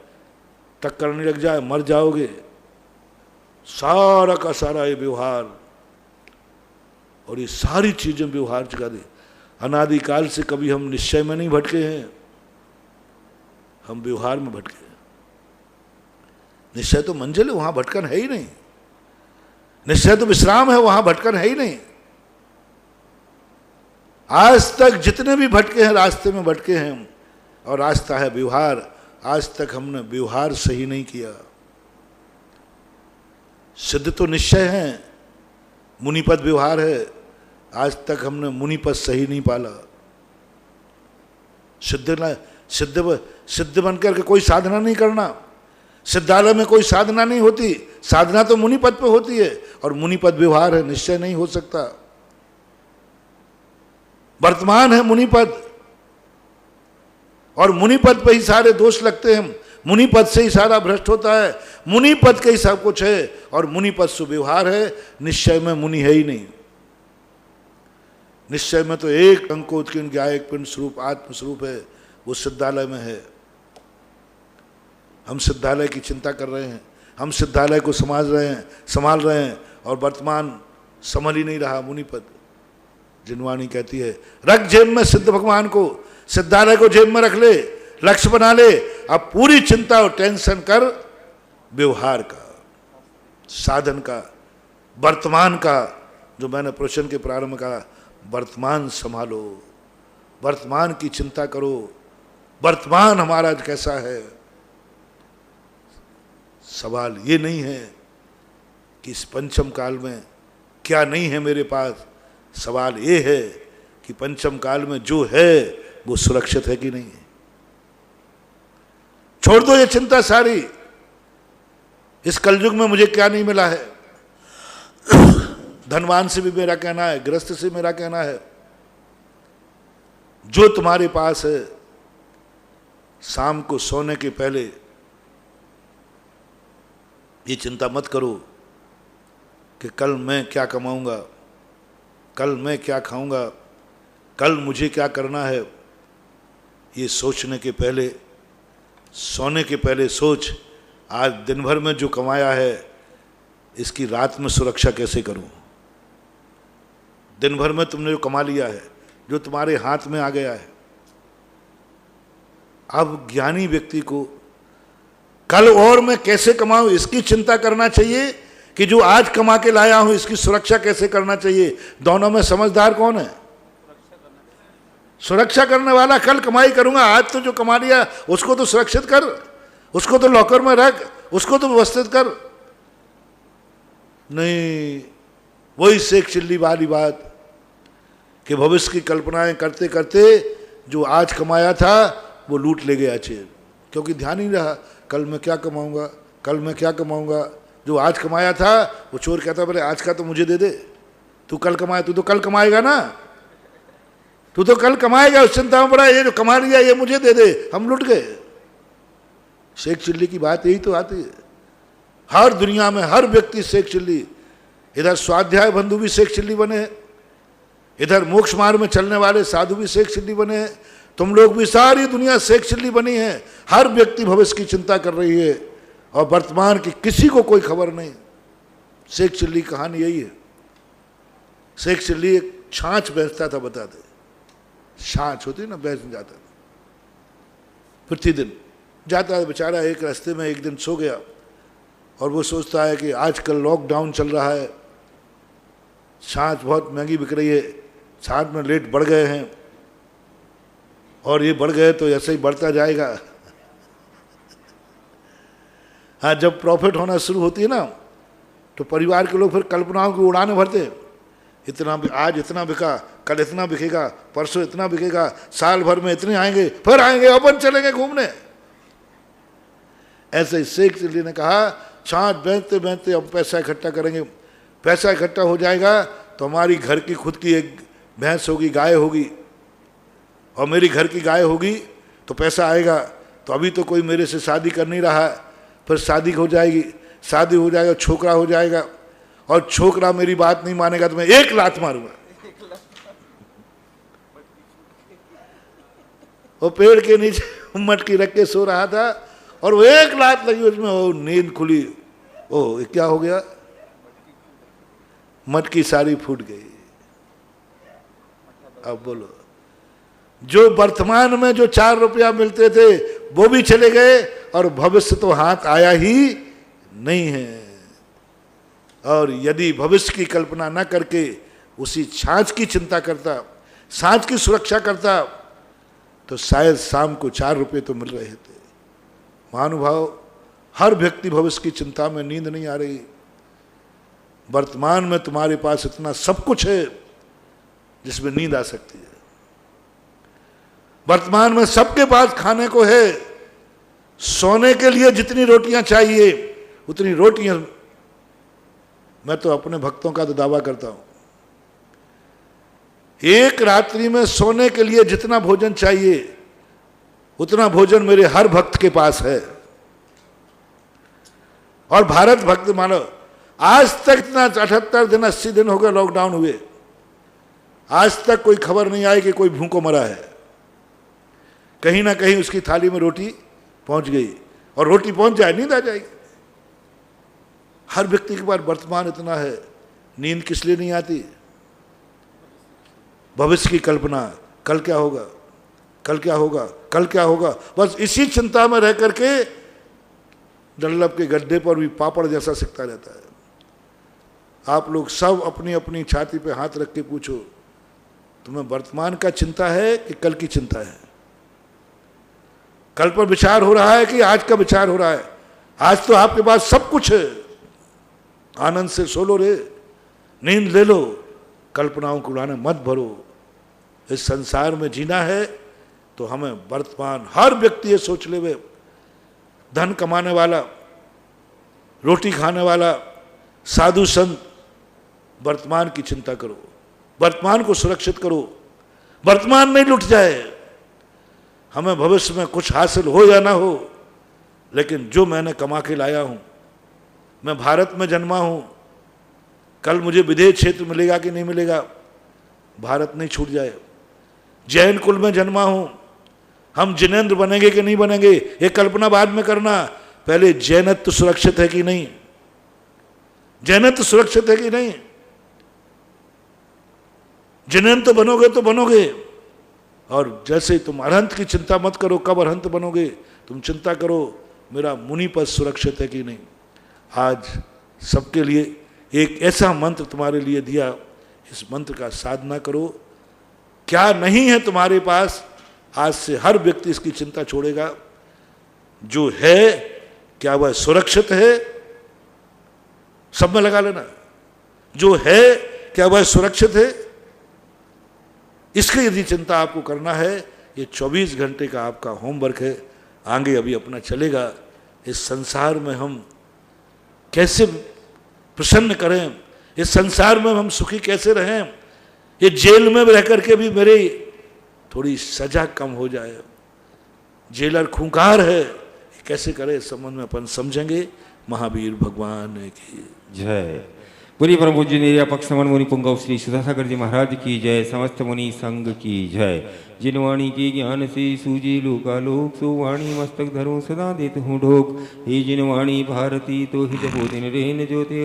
टक्कर नहीं लग जाए मर जाओगे। सारा का सारा ये व्यवहार और ये सारी चीजें व्यवहार चुका दे। अनादिकाल से कभी हम निश्चय में नहीं भटके हैं, हम व्यवहार में भटके। निश्चय तो मंजिल है, वहां भटकन है ही नहीं। निश्चय तो विश्राम है, वहां भटकन है ही नहीं। आज तक जितने भी भटके हैं रास्ते में भटके हैं हम, और रास्ता है व्यवहार। आज तक हमने व्यवहार सही नहीं किया। सिद्ध तो निश्चय है, मुनिपद व्यवहार है, आज तक हमने मुनिपद सही नहीं पाला। सिद्ध बनकर के कोई साधना नहीं करना। सिद्धालय में कोई साधना नहीं होती, साधना तो मुनिपद पे होती है, और मुनिपद व्यवहार है, निश्चय नहीं हो सकता। वर्तमान है मुनिपद, और मुनिपद पे ही सारे दोष लगते हैं। मुनिपद से ही सारा भ्रष्ट होता है, मुनिपद के ही सब कुछ है, और मुनिपद सुव्यवहार है। निश्चय में मुनि है ही नहीं। निश्चय में तो एक अंकोत्कीर्ण ज्ञायक पिंड स्वरूप आत्मस्वरूप है, वो सिद्धालय में है। हम सिद्धालय की चिंता कर रहे हैं, हम सिद्धालय को संभाल रहे हैं, और वर्तमान संभल ही नहीं रहा मुनिपद। जिनवाणी कहती है रख जेब में सिद्ध भगवान को, सिद्धालय को जेब में रख ले, लक्ष्य बना ले। अब पूरी चिंता और टेंशन कर व्यवहार का, साधन का, वर्तमान का। जो मैंने प्रश्न के प्रारंभ में कहा, वर्तमान संभालो, वर्तमान की चिंता करो। वर्तमान हमारा कैसा है। सवाल ये नहीं है कि इस पंचम काल में क्या नहीं है मेरे पास, सवाल ये है कि पंचम काल में जो है वो सुरक्षित है कि नहीं है। छोड़ दो ये चिंता सारी। इस कलयुग में मुझे क्या नहीं मिला है। धनवान से भी मेरा कहना है, गृहस्थ से मेरा कहना है, जो तुम्हारे पास है शाम को सोने के पहले ये चिंता मत करो कि कल मैं क्या कमाऊंगा, कल मैं क्या खाऊंगा, कल मुझे क्या करना है। ये सोचने के पहले, सोने के पहले सोच, आज दिन भर में जो कमाया है इसकी रात में सुरक्षा कैसे करूं। दिन भर में तुमने जो कमा लिया है, जो तुम्हारे हाथ में आ गया है, अब ज्ञानी व्यक्ति को कल और मैं कैसे कमाऊं इसकी चिंता करना चाहिए, कि जो आज कमा के लाया हूं इसकी सुरक्षा कैसे करना चाहिए। दोनों में समझदार कौन है? सुरक्षा करने वाला। कल कमाई करूंगा, आज तो जो कमा लिया उसको तो सुरक्षित कर, उसको तो लॉकर में रख, उसको तो व्यवस्थित कर। नहीं, वही शेख चिल्ली वाली बात कि भविष्य की कल्पनाएं करते करते जो आज कमाया था वो लूट ले गया चेर, क्योंकि ध्यान ही रहा कल मैं क्या कमाऊंगा, कल मैं क्या कमाऊंगा। जो आज कमाया था वो चोर कहता बोले आज का तो मुझे दे दे, तू कल कमाया, तू तो कल कमाएगा ना, तू तो कल कमाएगा। उस चिंता में पड़ा, ये जो कमा लिया ये मुझे दे दे, हम लुट गए। शेख चिल्ली की बात यही तो आती है। हर दुनिया में हर व्यक्ति शेख चिल्ली, इधर स्वाध्याय बंधु भी शेख चिल्ली बने, इधर मोक्ष मार्ग में चलने वाले साधु भी शेख चिल्ली बने, तुम लोग भी, सारी दुनिया शेख चिल्ली बनी है। हर व्यक्ति भविष्य की चिंता कर रही है और वर्तमान की किसी को कोई खबर नहीं। शेख चिल्ली कहानी यही है। शेख चिल्ली एक छाछ बेचता था, बताते, छाछ होती ना, बेच जाता था प्रतिदिन। जाता है बेचारा, एक रास्ते में एक दिन सो गया और वो सोचता है कि आजकल लॉकडाउन चल रहा है, छाछ बहुत महंगी बिक रही है, छाछ में रेट बढ़ गए हैं और ये बढ़ गए तो ऐसे ही बढ़ता जाएगा। हाँ, जब प्रॉफिट होना शुरू होती है ना तो परिवार के लोग फिर कल्पनाओं की उड़ाने भरते हैं। इतना, आज इतना बिका, कल इतना बिकेगा, परसों इतना बिकेगा, साल भर में इतने आएंगे, फिर आएंगे, अपन चलेंगे घूमने। ऐसे ही शेख चिल्ली ने कहा, छाछ बेचते बेचते अब पैसा इकट्ठा करेंगे, पैसा इकट्ठा हो जाएगा तो हमारी घर की खुद की एक भैंस होगी, गाय होगी, और मेरी घर की गाय होगी तो पैसा आएगा। तो अभी तो कोई मेरे से शादी कर नहीं रहा, फिर शादी हो जाएगी, शादी हो जाएगा, छोकरा हो जाएगा, और छोकरा मेरी बात नहीं मानेगा तो मैं एक लात मारूंगा। वो पेड़ के नीचे मटकी रख के सो रहा था और वो एक लात लगी उसमें, वो नींद खुली, ओ क्या हो गया, मटकी सारी फूट गई। अब बोलो, जो वर्तमान में जो 4 रुपया मिलते थे वो भी चले गए और भविष्य तो हाथ आया ही नहीं है। और यदि भविष्य की कल्पना न करके उसी छाछ की चिंता करता, छाछ की सुरक्षा करता, तो शायद शाम को 4 रुपये तो मिल रहे थे। महानुभाव, हर व्यक्ति भविष्य की चिंता में, नींद नहीं आ रही। वर्तमान में तुम्हारे पास इतना सब कुछ है जिसमें नींद आ सकती है। वर्तमान में सबके पास खाने को है, सोने के लिए जितनी रोटियां चाहिए उतनी रोटियां। मैं तो अपने भक्तों का तो दावा करता हूं, एक रात्रि में सोने के लिए जितना भोजन चाहिए उतना भोजन मेरे हर भक्त के पास है। और भारत भक्त मानो, आज तक इतना 78 दिन 80 दिन हो गए लॉकडाउन हुए, आज तक कोई खबर नहीं आई कि कोई भूखों मरा है। कहीं ना कहीं उसकी थाली में रोटी पहुंच गई, और रोटी पहुंच जाए नींद आ जाएगी। हर व्यक्ति के पास वर्तमान इतना है, नींद किस लिए नहीं आती? भविष्य की कल्पना, कल क्या होगा, कल क्या होगा, कल क्या होगा, बस इसी चिंता में रह करके डल्लब के गड्ढे पर भी पापड़ जैसा सिकता रहता है। आप लोग सब अपनी अपनी छाती पे हाथ रख के पूछो, तुम्हें वर्तमान का चिंता है कि कल की चिंता है? कल पर विचार हो रहा है कि आज का विचार हो रहा है? आज तो आपके पास सब कुछ है, आनंद से सो लो रे, नींद ले लो, कल्पनाओं को उड़ाने मत भरो। इस संसार में जीना है तो हमें वर्तमान, हर व्यक्ति ये सोच ले, वे धन कमाने वाला, रोटी खाने वाला, साधु संत, वर्तमान की चिंता करो, वर्तमान को सुरक्षित करो, वर्तमान नहीं लुट जाए। हमें भविष्य में कुछ हासिल हो या ना हो, लेकिन जो मैंने कमा के लाया हूं, मैं भारत में जन्मा हूं, कल मुझे विदेश क्षेत्र मिलेगा कि नहीं मिलेगा, भारत नहीं छूट जाए। जैन कुल में जन्मा हूं, हम जिनेंद्र बनेंगे कि नहीं बनेंगे ये कल्पना बाद में करना, पहले जैनत्व सुरक्षित है कि नहीं, जैनत्व सुरक्षित है कि नहीं। जिनेंद्र तो बनोगे तो बनोगे, और जैसे तुम अरहंत की चिंता मत करो, कब अरहंत बनोगे, तुम चिंता करो मेरा मुनि पद सुरक्षित है कि नहीं। आज सबके लिए एक ऐसा मंत्र तुम्हारे लिए दिया, इस मंत्र का साधना करो। क्या नहीं है तुम्हारे पास, आज से हर व्यक्ति इसकी चिंता छोड़ेगा। जो है क्या वह सुरक्षित है, सब में लगा लेना। जो है क्या वह सुरक्षित है, इसकी यदि चिंता आपको करना है, ये 24 घंटे का आपका होमवर्क है, आगे अभी अपना चलेगा। इस संसार में हम कैसे प्रसन्न करें, इस संसार में हम सुखी कैसे रहें, ये जेल में रह करके भी मेरी थोड़ी सजा कम हो जाए, जेलर खूंखार है, कैसे करें, इस संबंध में अपन समझेंगे। महावीर भगवान की जय। पूरी परम पूज्य निरपक्ष समन मुनि पुंगव श्री सुधासागर जी महाराज की जय। समस्त मुनि संघ की जय। जिन वाणी के ज्ञान से सूझी लोकालोक, सो वाणी मस्तक धरो सदा देत हूँ ढोक। हे जिन वाणी भारती तो हित हो दिन रेन ज्योति